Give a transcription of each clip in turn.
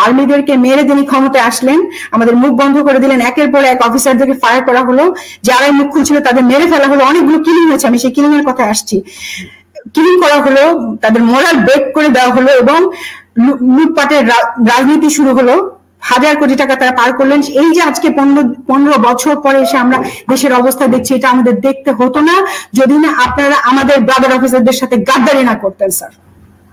আর্মিদেরকে মেরে তিনি ক্ষমতায় আসলেন, আমাদের মুখ বন্ধ করে দিলেন, একের পর এক অফিসারদেরকে ফায়ার করা হলো, যারাই মুখ খুলছিল তাদের মেরে ফেলা হলো, অনেকগুলো কিলিং হয়েছে, আমি সেই কিলিং এর কথা আসছি, কিলিং করা হলো, তাদের মোরাল ব্রেক করে দেওয়া হলো এবং লুটপাটের রাজনীতি শুরু হলো, হাজার কোটি টাকা তারা পার করলেন। এই যে আজকে 15 বছর পরে এসে আমরা দেশের অবস্থা দেখছি, এটা আমাদের দেখতে হতো না যদি না আপনারা আমাদের ব্রাদার অফিসারদের সাথে গাদ্দারি না করতেন। স্যার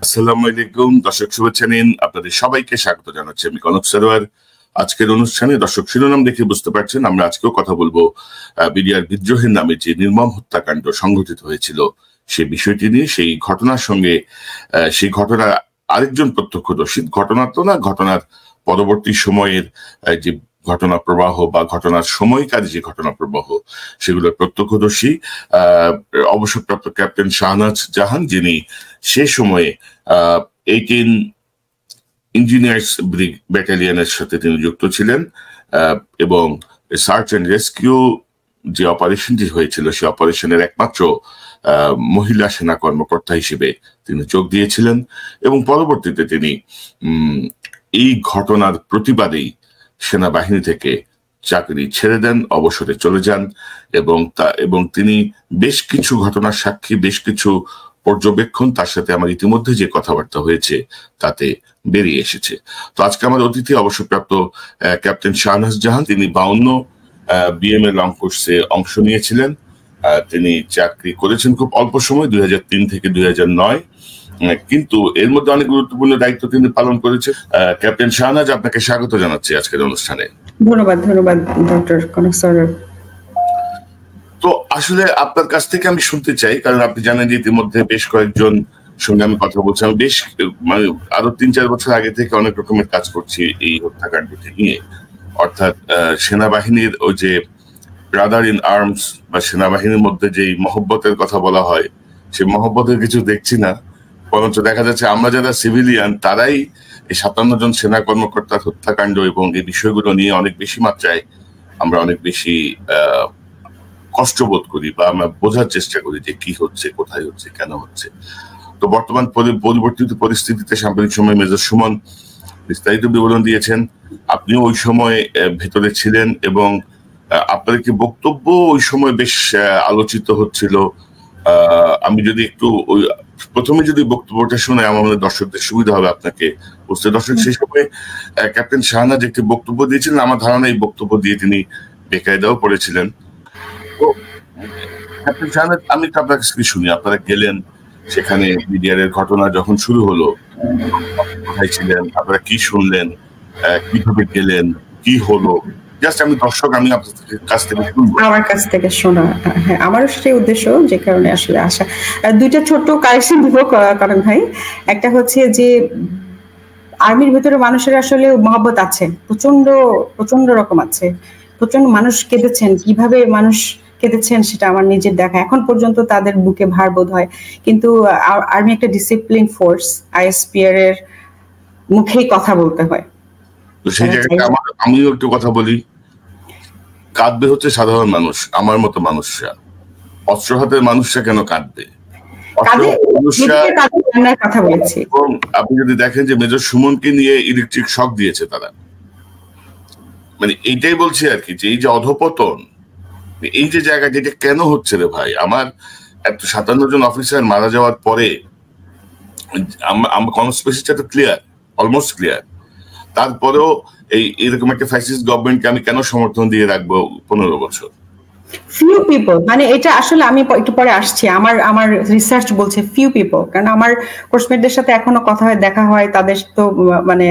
আসসালামু আলাইকুম, দর্শক শুভেচ্ছা নিন, আপনাদের সবাইকে স্বাগত জানাচ্ছি আমি কনক সরোয়ার। আজকের অনুষ্ঠানে দর্শক শিরোনাম দেখে বুঝতে পারছেন আমরা আজকেও কথা বলবো বিডিআর বিদ্রোহের নামে যে নির্মম হত্যাকাণ্ড সংঘটিত হয়েছিল সেই বিষয়টি নিয়ে, সেই ঘটনার সঙ্গে সেই ঘটনার আরেকজন প্রত্যক্ষদর্শী, ঘটনা তো না, ঘটনার পরবর্তী সময়ের যে ঘটনা প্রবাহ বা ঘটনার সময়কার যে ঘটনা প্রবাহ সেগুলোর প্রত্যক্ষদর্শী অবসরপ্রাপ্ত ক্যাপ্টেন শাহনাজ জাহান, যিনি সে সময়ে 18 ইঞ্জিনিয়ার্স ব্যাটালিয়নের সাথে তিনি যুক্ত ছিলেন এবং সার্চ অ্যান্ড রেস্কিউ যে অপারেশনটি হয়েছিল সেই অপারেশনের একমাত্র মহিলা সেনা কর্মকর্তা হিসেবে তিনি যোগ দিয়েছিলেন এবং পরবর্তীতে তিনি এই ঘটনার প্রতিবাদেই সেনাবাহিনী থেকে চাকরি ছেড়ে দেন, অবসরে চলে যান এবং তিনি বেশ কিছু ঘটনার সাক্ষী, বেশ কিছু পর্যবেক্ষণ তার সাথে আমার ইতিমধ্যে যে কথাবার্তা হয়েছে তাতে বেরিয়ে এসেছে। তো আজকে আমার অতিথি অবসরপ্রাপ্ত ক্যাপ্টেন শাহনাজ জাহান, তিনি 52 বিএমএ লং কোর্সে অংশ নিয়েছিলেন। তিনি চাকরি করেছেন খুব অল্প সময়, 2003 থেকে 2009, কিন্তু এর মধ্যে অনেক গুরুত্বপূর্ণ দায়িত্ব তিনি পালন করেছেন। ক্যাপ্টেন শাহনাজ, আপনাকে স্বাগত জানাচ্ছি আজকের অনুষ্ঠানে। ধন্যবাদ ডক্টর কনক সরোয়ার। তো আসলে আপনার কাছ থেকে আমি শুনতে চাই, কারণ আপনি জানেন যে ইতিমধ্যে বেশ কয়েকজন সঙ্গে আমি কথা বলছি, আমি বেশ আরো 3-4 বছর আগে থেকে অনেক রকমের কাজ করছি এই হত্যাকাণ্ডটি নিয়ে, অর্থাৎ সেনাবাহিনীর ওই যে ব্রাদার ইন আর্মস বা সেনাবাহিনীর মধ্যে যে মহব্বতের কথা বলা হয়, সেই মহব্বতের কিছু দেখছি না, বরঞ্চ দেখা যাচ্ছে আমরা যারা সিভিলিয়ান তারাই এই 57 জন সেনা কর্মকর্তার হত্যাকাণ্ড এবং এই বিষয়গুলো নিয়ে অনেক বেশি মাত্রায় আমরা অনেক বেশি কষ্টবোধ করি বা আমরা বোঝার চেষ্টা করি যে কি হচ্ছে, কোথায় হচ্ছে, কেন হচ্ছে। তো বর্তমান পরিবর্তিত পরিস্থিতিতে সাম্প্রতিক সময় মেজর সুমন বিস্তারিত বিবরণ দিয়েছেন, আপনিও ওই সময় ভেতরে ছিলেন এবং আপনার কি বক্তব্য ওই সময় বেশ আলোচিত হচ্ছিল। আমি যদি একটু প্রথমে যদি বক্তব্যটা শুনে আমাদের দর্শকদের সুবিধা হবে আপনাকে বুঝতে। দর্শক, সেই সময় ক্যাপ্টেন শাহনাজ একটি বক্তব্য দিয়েছিলেন, আমার ধারণা এই বক্তব্য দিয়ে তিনি বেকায়দাও পড়েছিলেন। তো ক্যাপ্টেন শাহনাজ, আমি তো আপনার কাছে শুনি, আপনারা গেলেন সেখানে, বিডিআর এর ঘটনা যখন শুরু হলো, কোথায় ছিলেন, আপনারা কি শুনলেন, কিভাবে গেলেন, কি হলো, জাস্ট আমি দর্শক আমি আপনার কাছ থেকে শুনবো। আমার কাছ থেকে শোনা, হ্যাঁ, আমারও সেই উদ্দেশ্য, যে কারণে আসলে আসা। দুইটা ছোট্ট কারেকশন দিব কারণ ভাই, একটা হচ্ছে যে আর্মির ভিতরে মানুষের আসলে মহব্বত আছে, প্রচন্ড প্রচন্ড রকম আছে, প্রচন্ড মানুষ কেঁদেছেন, কিভাবে মানুষ কেঁদেছেন সেটা আমার নিজের দেখা। এখন পর্যন্ত তাদের বুকে ভার বোধ হয়, কিন্তু আর্মি একটা ডিসিপ্লিন ফোর্স, আইএসপিআর এর মুখেই কথা বলতে হয়। তো সেই জায়গাটা আমিও একটু কথা বলি, কাঁদবে হচ্ছে সাধারণ মানুষ, আমার মতো মানুষরা। অস্ত্র হাতের মানুষরা কেন কাঁদবে? কথা বলেছি। এবং আপনি যদি দেখেন যে মেজর সুমনকে নিয়ে ইলেকট্রিক শক দিয়েছে তারা, মানে এইটাই বলছি আর কি, যে এই যে অধপতন, এই যে জায়গা, যেটা কেন হচ্ছে রে ভাই? আমার 57 জন অফিসার মারা যাওয়ার পরে কনস্পিরেসিটা তো ক্লিয়ার, অলমোস্ট ক্লিয়ার, তারপরেও এরকম একটা ফ্যাসিস্ট গভর্নমেন্টকে আমি কেন সমর্থন দিয়ে রাখবো 15 বছর? ফিউ পিপল, মানে এটা আসলে আমি একটু পরে আসছি, আমার রিসার্চ বলছে ফিউ পিপল, কারণ আমার কোর্সমেটদের সাথে এখনো কথা হয়, দেখা হয়, তাদের তো মানে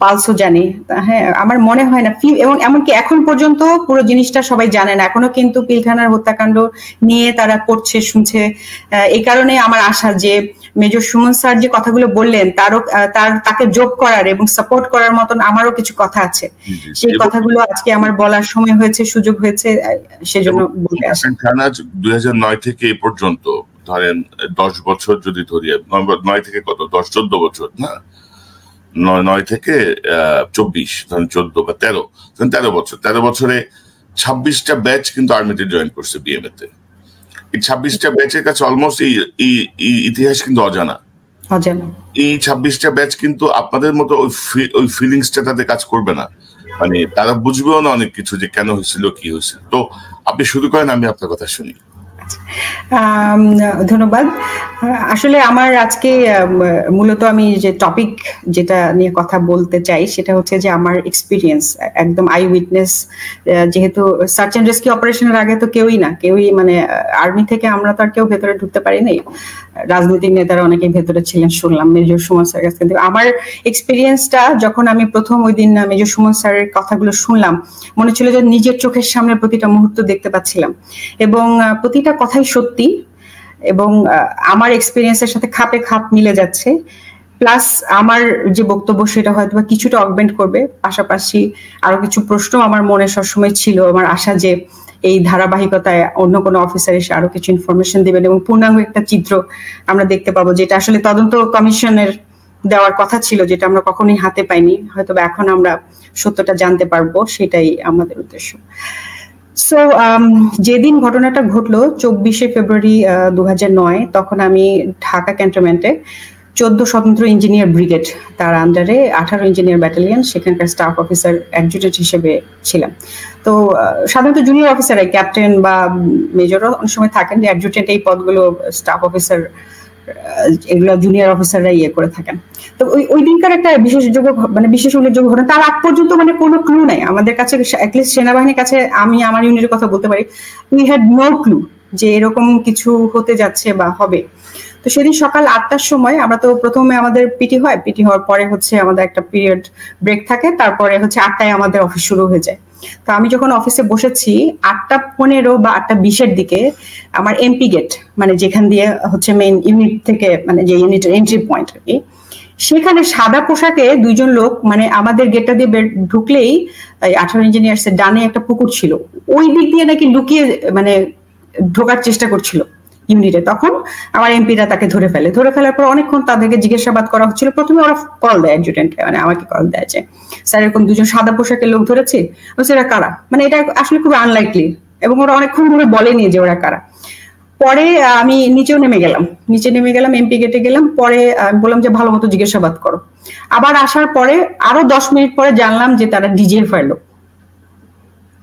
পালসও জানি। হ্যাঁ, আমার মনে হয় না ফিউ, এবং এমনকি এখন পর্যন্ত পুরো জিনিসটা সবাই জানে না, এখনো কিন্তু পিলখানার হত্যাকাণ্ড নিয়ে তারা পড়ছে, শুনছে। এই কারণে আমার আশা যে মেজর সুমন স্যার যে কথাগুলো বললেন তাকে যোগ করার এবং সাপোর্ট করার মতন আমারও কিছু কথা আছে, সেই কথাগুলো আজকে আমার বলার সময় হয়েছে, সুযোগ হয়েছে, সেজন্য বলে আসি। 2009 থেকে এ পর্যন্ত ধরেন 10 বছর যদি ধরি, 9 থেকে কত, 10-14 বছর না, 9 থেকে 24, ধরেন 14 বা 13 বছর, 13 বছরে 26টা ব্যাচ কিন্তু আর্মিতে জয়েন করছে বিএমএ তে। এই 26টা ব্যাচের কাছে অলমোস্ট এই ইতিহাস কিন্তু অজানা। এই 26টা ব্যাচ কিন্তু আপনাদের মতো ওই ফিলিংসটা তাদের কাজ করবে না, মানে তারা বুঝবেও না অনেক কিছু যে কেন হয়েছিল কি হয়েছিল। তো আপনি শুরু করেন, আমি আপনার কথা শুনি। ধন্যবাদ। আসলে আমার আজকে মূলত আমি যে টপিক যেটা নিয়ে কথা বলতে চাই সেটা হচ্ছে যে আমার এক্সপিরিয়েন্স, একদম আই উইটনেস। যেহেতু সার্চ অ্যান্ড রেস্কিউ অপারেশনের আগে তো কেউই মানে আর্মি থেকে আমরা তো আর কেউ ভেতরে ঢুকতে পারিনি, রাজনৈতিক নেতারা অনেকেই ভেতরে ছিলেন শুনলাম মেজর সুমন স্যারের কাছে। কিন্তু আমার এক্সপিরিয়েন্সটা যখন আমি প্রথম ওই দিন মেজর সুমন স্যারের কথাগুলো শুনলাম, মনে ছিল যে নিজের চোখের সামনে প্রতিটা মুহূর্ত দেখতে পাচ্ছিলাম এবং প্রতিটা কথাই সত্যি এবং আমার এক্সপিরিয়েন্সের সাথে খাপে খাপ মিলে যাচ্ছে। প্লাস আমার যে বক্তব্য সেটা হয়তো বা কিছুটা অগমেন্ট করবে, পাশাপাশি আরো কিছু প্রশ্ন আমার মনে সবসময় ছিল। আমার আশা যে এই ধারাবাহিকতায় অন্য কোনো অফিসার এসে আরো কিছু ইনফরমেশন দিবেন এবং পূর্ণাঙ্গ একটা চিত্র আমরা দেখতে পাবো, যেটা আসলে তদন্ত কমিশনের দেওয়ার কথা ছিল, যেটা আমরা কখনোই হাতে পাইনি। হয়তো এখন আমরা সত্যটা জানতে পারবো, সেটাই আমাদের উদ্দেশ্য। সো যেদিন ঘটনাটা ঘটলো 24শে ফেব্রুয়ারি 2009, তখন আমি ঢাকা ক্যান্টনমেন্টে 14 স্বতন্ত্র ইঞ্জিনিয়ার ব্রিগেড, তার আন্ডারে 18 ইঞ্জিনিয়ার ব্যাটালিয়ন, সেখানকার স্টাফ অফিসার অ্যাডজুটেন্ট হিসেবে ছিলাম। তো সাধারণত জুনিয়র অফিসাররাই, ক্যাপ্টেন বা মেজরও অনেক সময় থাকেন, অ্যাডজুটেন্ট এই পদগুলো স্টাফ অফিসার এগুলো জুনিয়র অফিসাররা করে থাকেন। তো ওই দিনকার একটা বিশেষ উল্লেখযোগ্য ঘটনা। তার আগ পর্যন্ত মানে কোনো ক্লু নাই আমাদের কাছে, অ্যাটলিস্ট সেনাবাহিনীর কাছে, আমি আমার ইউনিটের কথা বলতে পারি, উই হ্যাড নো ক্লু যে এরকম কিছু হতে যাচ্ছে বা হবে। তো সেদিন সকাল 8টার সময় আমরা তো প্রথমে আমাদের পিটি হয়, পিটি হওয়ার পরে হচ্ছে আমাদের একটা পিরিয়ড ব্রেক থাকে, তারপরে হচ্ছে 8টায় আমাদের অফিস শুরু হয়ে যায়। তো আমি যখন অফিসে বসেছি 8:15 বা 8:20-এর দিকে আমার এমপি গেট, মানে যেখান দিয়ে হচ্ছে মেইন ইউনিট থেকে, মানে যে ইউনিটের এন্ট্রি পয়েন্ট আর কি, সেখানে সাদা পোশাকে দুইজন লোক, মানে আমাদের গেটটা দিয়ে ঢুকলেই 18 ইঞ্জিনিয়ার্সের ডানে একটা পুকুর ছিল, ওই দিক দিয়ে নাকি লুকিয়ে মানে ঢোকার চেষ্টা করছিল ইউনিটে। তখন আমার এমপিরা তাকে ধরে ফেলার পর অনেকক্ষণ তাদেরকে জিজ্ঞাসাবাদ করা হচ্ছিল। প্রথমে ওরা কল দেয় অ্যাডজুটেন্টকে, মানে আমাকে কল দেয় যে স্যার এরকম দুজন সাদা পোশাকের লোক ধরেছে, এরা কারা, মানে এটা আসলে খুব আনলাইকলি, এবং ওরা অনেকক্ষণ ধরে বলেনি যে ওরা কারা। পরে আমি নিচে নেমে গেলাম, এমপি গেটে গেলাম। পরে আমি বললাম যে ভালো মতো জিজ্ঞাসাবাদ করো। আবার আসার পরে আরো 10 মিনিট পরে জানলাম যে তারা ডিজিএফআই লোক।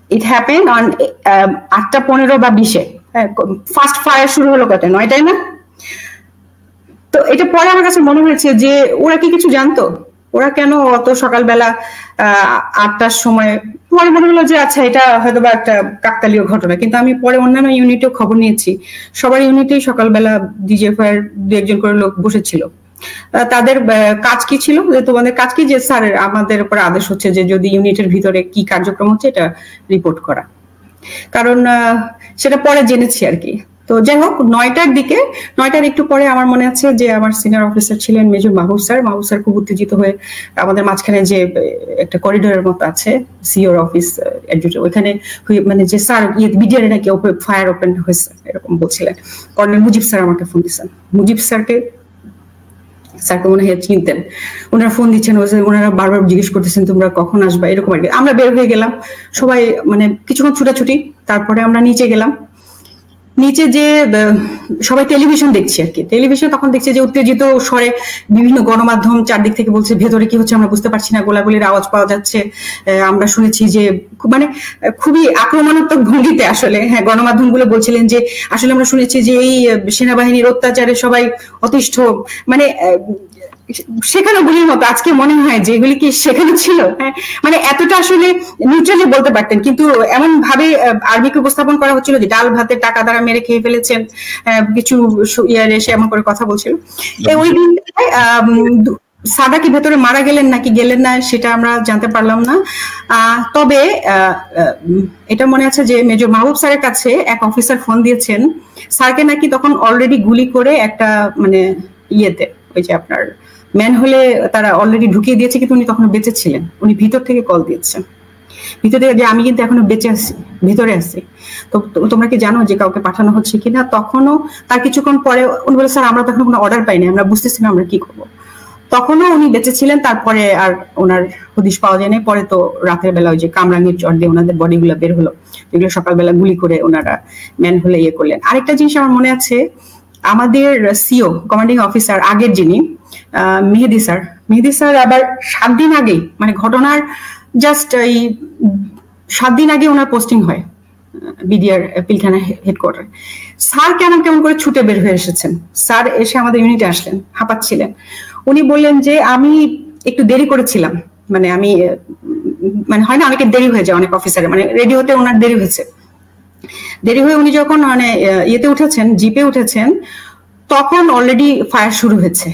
ইট হ্যাপেন অন 8:15 বা 20-এ। ফার্স্ট ফায়ার শুরু হলো কত, 9টায় না? তো এটা পরে আমার কাছে মনে হয়েছে যে ওরা কি কিছু জানতো, ওরা কেন অত সকালবেলা 8টার সময়, পরে মনে হলো যে আচ্ছা এটা হয়তো বা একটা কাকতালীয় ঘটনা। কিন্তু আমি পরে অন্যান্য ইউনিটেও খবর নিয়েছি, সবার ইউনিটেই সকালবেলা ডিজিএফআই 2-1 করে লোক বসেছিল। তাদের কাজ কি ছিল, যে তোমাদের কাজ কি, যে স্যার আমাদের উপর আদেশ হচ্ছে যে যদি ইউনিটের ভিতরে কি কার্যক্রম হচ্ছে এটা রিপোর্ট করা, কারণ সেটা পরে জেনেছি আর কি। তো যাই হোক 9টার একটু পরে আমার মনে আছে যে আমার সিনিয়র অফিসার ছিলেন মেজর মাহবুব স্যার খুব উত্তেজিত হয়ে আমাদের মাঝখানে যে একটা করিডোরের মতো আছে সিওর অফিস ওইখানে, মানে যে স্যার বিডিআর নাকি ফায়ার ওপেন হয়েছে এরকম বলছিলেন। কর্নেল মুজিব স্যার আমাকে ফোন দিচ্ছেন, মুজিব স্যারকে মনে হয় চিনতেন, ওনারা ফোন দিচ্ছেন, ওনারা বারবার জিজ্ঞেস করতেছেন তোমরা কখন আসবা এরকম আর কি। আমরা বের হয়ে গেলাম সবাই, মানে কিছুক্ষণ ছুটাছুটি, তারপরে আমরা নিচে গেলাম। নিচে যে সবাই টেলিভিশন দেখছি আর কি, টেলিভিশন তখন দেখছি যে উত্তেজিত স্বরে বিভিন্ন গণমাধ্যম চারদিক থেকে বলছে ভেতরে কি হচ্ছে আমরা বুঝতে পারছি না, গোলাগুলির আওয়াজ পাওয়া যাচ্ছে। আমরা শুনেছি যে মানে খুবই আক্রমণাত্মক ভঙ্গিতে আসলে, হ্যাঁ, গণমাধ্যমগুলো বলছিলেন যে আসলে আমরা শুনেছি যে এই সেনাবাহিনীর অত্যাচারে সবাই অতিষ্ঠ, মানে সেখানে গুলির মতো। আজকে মনে হয় যে এগুলি কি সেখানে ছিল, হ্যাঁ, মানে এতটা আসলে নিউট্রালি বলতে পারতেন, কিন্তু এমন ভাবে আর্মিকে উপস্থাপন করা হচ্ছিল যে ডাল ভাতের টাকা দ্বারা মেরে খেয়ে ফেলেছেন কিছু ইয়ার এসে এমন করে কথা বলছিল। ওই দিন সাদা কি ভেতরে মারা গেলেন নাকি গেলেন না সেটা আমরা জানতে পারলাম না। তবে এটা মনে আছে যে মেজর মাহবুব স্যারের কাছে এক অফিসার ফোন দিয়েছেন, স্যারকে নাকি তখন অলরেডি গুলি করে একটা মানে ইয়েতে, ওই যে আপনার ম্যান হলে তারা অলরেডি ঢুকিয়ে দিয়েছে, কিন্তু উনি তখন বেঁচে ছিলেন। উনি ভিতর থেকে কল দিয়েছেন, ভিতর থেকে যে আমি কিন্তু এখনো বেঁচে আছি, ভিতরে আছি, তো তোমরা কি জানো যে কাউকে পাঠানো হচ্ছে কিনা। তখনও তার কিছুক্ষণ পরে উনি বলে স্যার আমরা তখন কোনো অর্ডার পাইনি, আমরা বুঝতেছি না আমরা কি করবো। তখনও উনি বেঁচে ছিলেন, তারপরে আর ওনার হদিশ পাওয়া যায়নি। পরে তো রাতের বেলা ওই যে কামরাঙ্গীর চর দিয়ে ওনাদের বডিগুলো বের হলো, যেগুলো সকালবেলা গুলি করে ওনারা ম্যান হলে করলেন। আরেকটা জিনিস আমার মনে আছে, আমাদের সিও কমান্ডিং অফিসার আগের যিনি মেহেদী স্যার আবার 7 দিন আগেই, মানে ঘটনার জাস্ট এই 7 দিন আগে ওনার পোস্টিং হয় বিডিআর পিলখানা হেডকোয়ার্টার। স্যার কেমন করে ছুটে বের হয়ে এসেছেন। স্যার এসে আমাদের ইউনিটে আসলেন, হাঁপাচ্ছিলেন। উনি বললেন যে আমি একটু দেরি করেছিলাম, মানে আমি হয় না অনেকের দেরি হয়ে যায়, অনেক অফিসারের, মানে রেডি হতে ওনার দেরি হয়েছে। দেরি হয়ে উনি যখন মানে ইয়েতে উঠেছেন, জিপে উঠেছেন, তখন অলরেডি ফায়ার শুরু হয়েছে।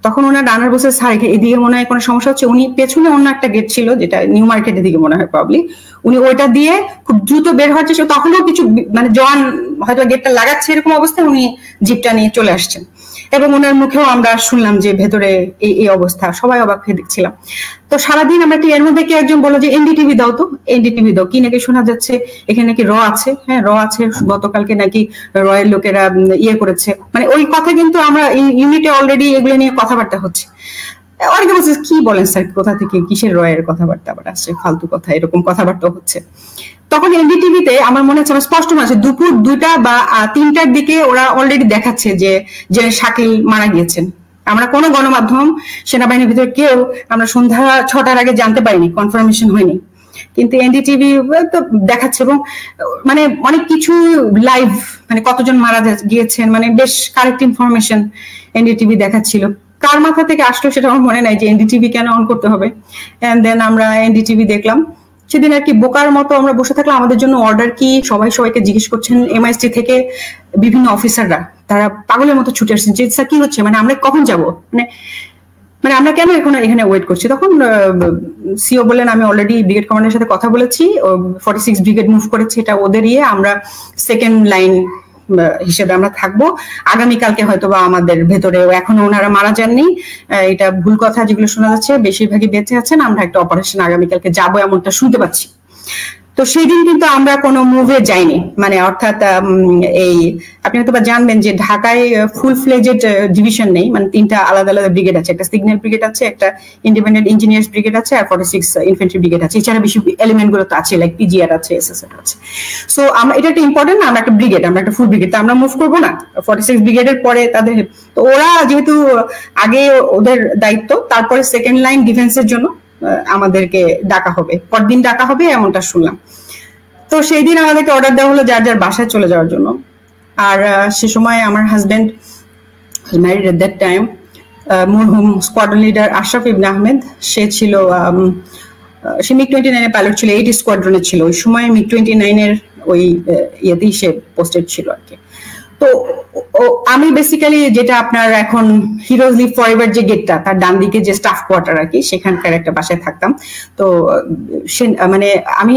তখন ওনার ডানার বসে স্যার এদিকে মনে হয় কোনো সমস্যা হচ্ছে। উনি পেছনে অন্য একটা গেট ছিল, যেটা নিউ মার্কেটের দিকে মনে হয় প্রবলি, উনি ওইটা দিয়ে খুব দ্রুত বের হওয়ার চেষ্টা, তখনও কিছু মানে জওয়ান হয়তো গেটটা লাগাচ্ছে, এরকম অবস্থায় উনি জিপটা নিয়ে চলে আসছেন। এবং ওনার মুখেও আমরা শুনলাম যে ভেতরে এই অবস্থা, সবাই অবাক হয়ে দেখছিলাম। তো সারাদিন আমরা এর মধ্যে কি একজন বলো যে এনডিটিভি দাও, তো এনডিটিভি দাও, কি নাকি শোনা যাচ্ছে এখানে নাকি র আছে। হ্যাঁ, র আছে, গতকালকে নাকি রয়ের লোকেরা ইয়ে করেছে, মানে ওই কথা কিন্তু আমরা ইউনিটে অলরেডি এগুলো নিয়ে কথাবার্তা হচ্ছে। অনেকে বলছে কি বলেন স্যার, কোথা থেকে কিসের রয়ের কথাবার্তা আবার আসছে, ফালতু কথা, এরকম কথাবার্তা হচ্ছে। তখন এনডিটিভিতে আমার মনে হচ্ছে, আমার স্পষ্ট মনে আছে, দুপুর 2টা বা 3টার দিকে ওরা অলরেডি দেখাচ্ছে যে শাকিল মারা গিয়েছেন। আমরা কোনো গণমাধ্যম, সেনাবাহিনীর ভিতরে কেউ আমরা সন্ধ্যা 6টার আগে জানতে পারিনি, কনফার্মেশন হয়নি। কিন্তু এনডিটিভি তো দেখাচ্ছে, এবং মানে অনেক কিছু লাইভ, মানে কতজন মারা গিয়েছেন, মানে বেশ কারেক্ট ইনফরমেশন এনডিটিভি দেখাচ্ছিল। কার মাথা থেকে আসলো সেটা আমার মনে নাই যে এনডিটিভি কেন অন করতে হবে। এন্ড দেন আমরা এনডিটিভি দেখলাম। সেদিন আর কি বোকার মতো আমরা বসে থাকলাম, আমাদের জন্য অর্ডার কি সবাইকে জিজ্ঞেস করছেন। এমআইএসটি থেকে বিভিন্ন অফিসাররা, তারা পাগলের মতো ছুটে আসছেন যে স্যার কি হচ্ছে, মানে আমরা কখন যাব, মানে আমরা কেন এখানে ওয়েট করছি। তখন সিও বললেন আমি অলরেডি ব্রিগেড কমান্ডারের সাথে কথা বলেছি, 46 ব্রিগেড মুভ করেছে, এটা ওদের ইয়ে, আমরা সেকেন্ড লাইন হিসেবে আমরা থাকবো। আগামীকালকে হয়তো বা আমাদের ভেতরে, এখনো ওনারা মারা যাননি, এটা ভুল কথা যেগুলো শোনা যাচ্ছে, বেশিরভাগই বেঁচে আছেন, আমরা একটা অপারেশন আগামীকালকে যাবো এমনটা শুনতে পাচ্ছি। তো সেই দিন কিন্তু আমরা কোনো মুভে যাইনি, মানে অর্থাৎ এই আপনি হয়তো বা জানবেন যে ঢাকায় ফুল ফ্লেজেড ডিভিশন নেই, মানে 3টা আলাদা আলাদা ব্রিগেড আছে, একটা সিগন্যাল ব্রিগেড আছে, একটা ইন্ডিপেন্ডেন্ট ইঞ্জিনিয়ার্স ব্রিগেড আছে, আর 46 ইনফেন্ট্রি ব্রিগেড আছে। এছাড়া বেশি এলিমেন্ট গুলো তো আছে, লাইক পিজিআর আছে, এসএসএফ আছে। সো আমরা এটা একটা ইম্পর্টেন্ট না, আমরা একটা ব্রিগেড, আমরা একটা ফুল ব্রিগেড, তো আমরা মুভ করবো না 46 ব্রিগেডের পরে তাদের। তো ওরা যেহেতু আগে ওদের দায়িত্ব, তারপরে সেকেন্ড লাইন ডিফেন্সের জন্য আমাদেরকে ডাকা হবে, পরদিন ডাকা হবে এমনটা শুনলাম। তো সেই দিন আমাদেরকে অর্ডার দেওয়া হলো যার যার বাসায় চলে যাওয়ার জন্য। আর সে সময় আমার husband married at that time, মরহুম স্কোয়াড্রন লিডার আশরাফ ইবনে আহমেদ, সে ছিল সে MiG-29 পাইলট ছিল, 8 স্কোয়াড্রনে ছিল ওই সময়। MiG-29 ওই ইয়েতেই সে পোস্টেড ছিল আর কি। তো আমি বেসিক্যালি যেটা আপনার এখন হিরোজ লিভ ফরএভার যে গেটটা, তার ডান দিকে যে স্টাফ কোয়ার্টার আর কি, সেখানকার একটা বাসায় থাকতাম। তো মানে আমি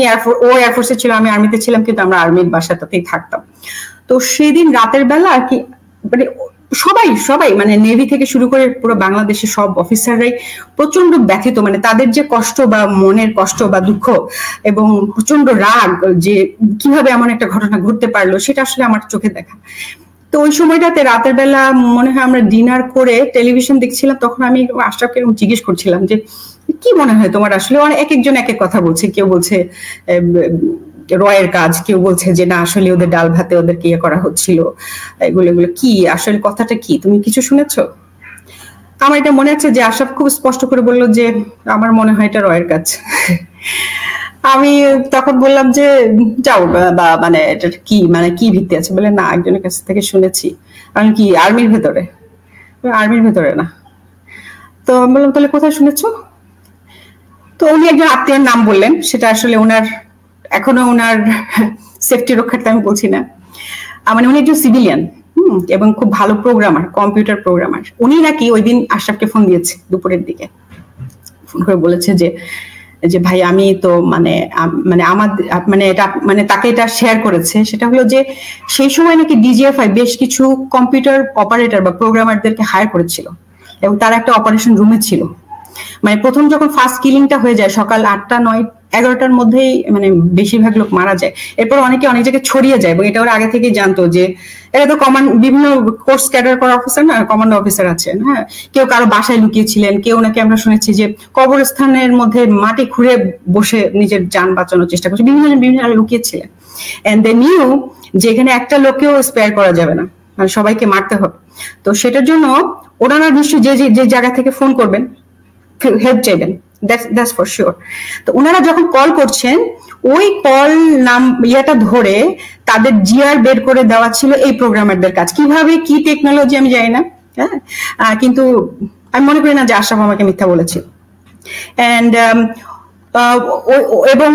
এয়ারফোর্সে ছিল, আমি আর্মিতে ছিলাম, কিন্তু আমরা আর্মির বাসাটাতেই থাকতাম। তো সেই দিন রাতের বেলা আর কি, মানে সবাই মানে নেভি থেকে শুরু করে পুরো বাংলাদেশের সব অফিসাররাই প্রচন্ড ব্যথিত, মানে তাদের যে কষ্ট বা মনের কষ্ট বা দুঃখ এবং প্রচন্ড রাগ যে কিভাবে এমন একটা ঘটনা ঘটতে পারলো, সেটা আসলে আমার চোখে দেখা। তো ওই সময়টাতে রাতের বেলা মনে হয় আমরা ডিনার করে টেলিভিশন দেখছিলাম, তখন আমি আশরাফকে জিজ্ঞেস করছিলাম যে কি মনে হয় তোমার, আসলে এক একজন এক এক কথা বলছে, কেউ বলছে রয়ের কাজ, কেউ বলছে যে না আসলে ওদের ডাল ভাতে ওদেরকে ইয়ে করা হচ্ছিল, এগুলো কি আসলে কথাটা কি, তুমি কিছু শুনেছো? আমার এটা মনে আছে যে আশরাফ খুব স্পষ্ট করে বললো যে আমার মনে হয় এটা রয়ের কাজ। আমি তখন বললাম যে যাও, বা মানে এটা কি, মানে কি ভিত্তি আছে, বলে না একজনের কাছ থেকে শুনেছি। আমি কি আর্মির ভেতরে? আর্মির ভেতরে না। তো আমি বললাম তাহলে কোথায় শুনেছো? তো উনি একজন আত্মীয়ের নাম বললেন, সেটা আসলে ওনার এখনো ওনার সেফটি রক্ষার্থে আমি বলছি না, মানে উনি একজন সিভিলিয়ান এবং খুব ভালো প্রোগ্রামার, কম্পিউটার প্রোগ্রামার। উনি নাকি ওই দিন আশরাফকে ফোন দিয়েছে দুপুরের দিকে, ফোন করে বলেছে যে ভাই আমি তো মানে আমার মানে এটা মানে তাকে এটা শেয়ার করেছে, সেটা হলো যে সেই সময় নাকি ডিজিএফআই বেশ কিছু কম্পিউটার অপারেটর বা প্রোগ্রামারদেরকে হায়ার করেছিল এবং তারা একটা অপারেশন রুমে ছিল। মানে প্রথম যখন ফার্স্ট কিলিংটা হয়ে যায় সকাল 8টা 9 11টার মধ্যেই মানে বেশিরভাগ লোক মারা যায়, এরপর অনেকে অনেক জায়গায় ছড়িয়ে যায় এবং এটা ওরা আগে থেকেই জানতো যে এরা তো বিভিন্ন কোর্স ক্যাডার করা অফিসার না, কমান্ডো অফিসার আছেন। হ্যাঁ, কেউ কারো বাসায় লুকিয়েছিলেন, কেউ নাকি আমরা শুনেছি যে কবরস্থানের মধ্যে মাটি খুঁড়ে বসে নিজের যান বাঁচানোর চেষ্টা করছে, বিভিন্ন লুকিয়েছিলেন। এন্ড দে নিউ যে এখানে একটা লোককেও স্পেয়ার করা যাবে না, মানে সবাইকে মারতে হবে। তো সেটার জন্য ওনারা নিশ্চয়ই যে যে জায়গা থেকে ফোন করবেন হেল্প চাইবেন, দ্যাটস ফর শিওর। তো ওনারা যখন কল করছেন ওই কল নাম ইয়েটা ধরে তাদের জিআর বের করে দেওয়া ছিল এই প্রোগ্রামারদের কাজ। কিভাবে কি টেকনোলজি আমি জানি না, হ্যাঁ, কিন্তু আমি মনে করি না যে আশরাফ আমাকে মিথ্যা বলেছিল। এন্ড এবং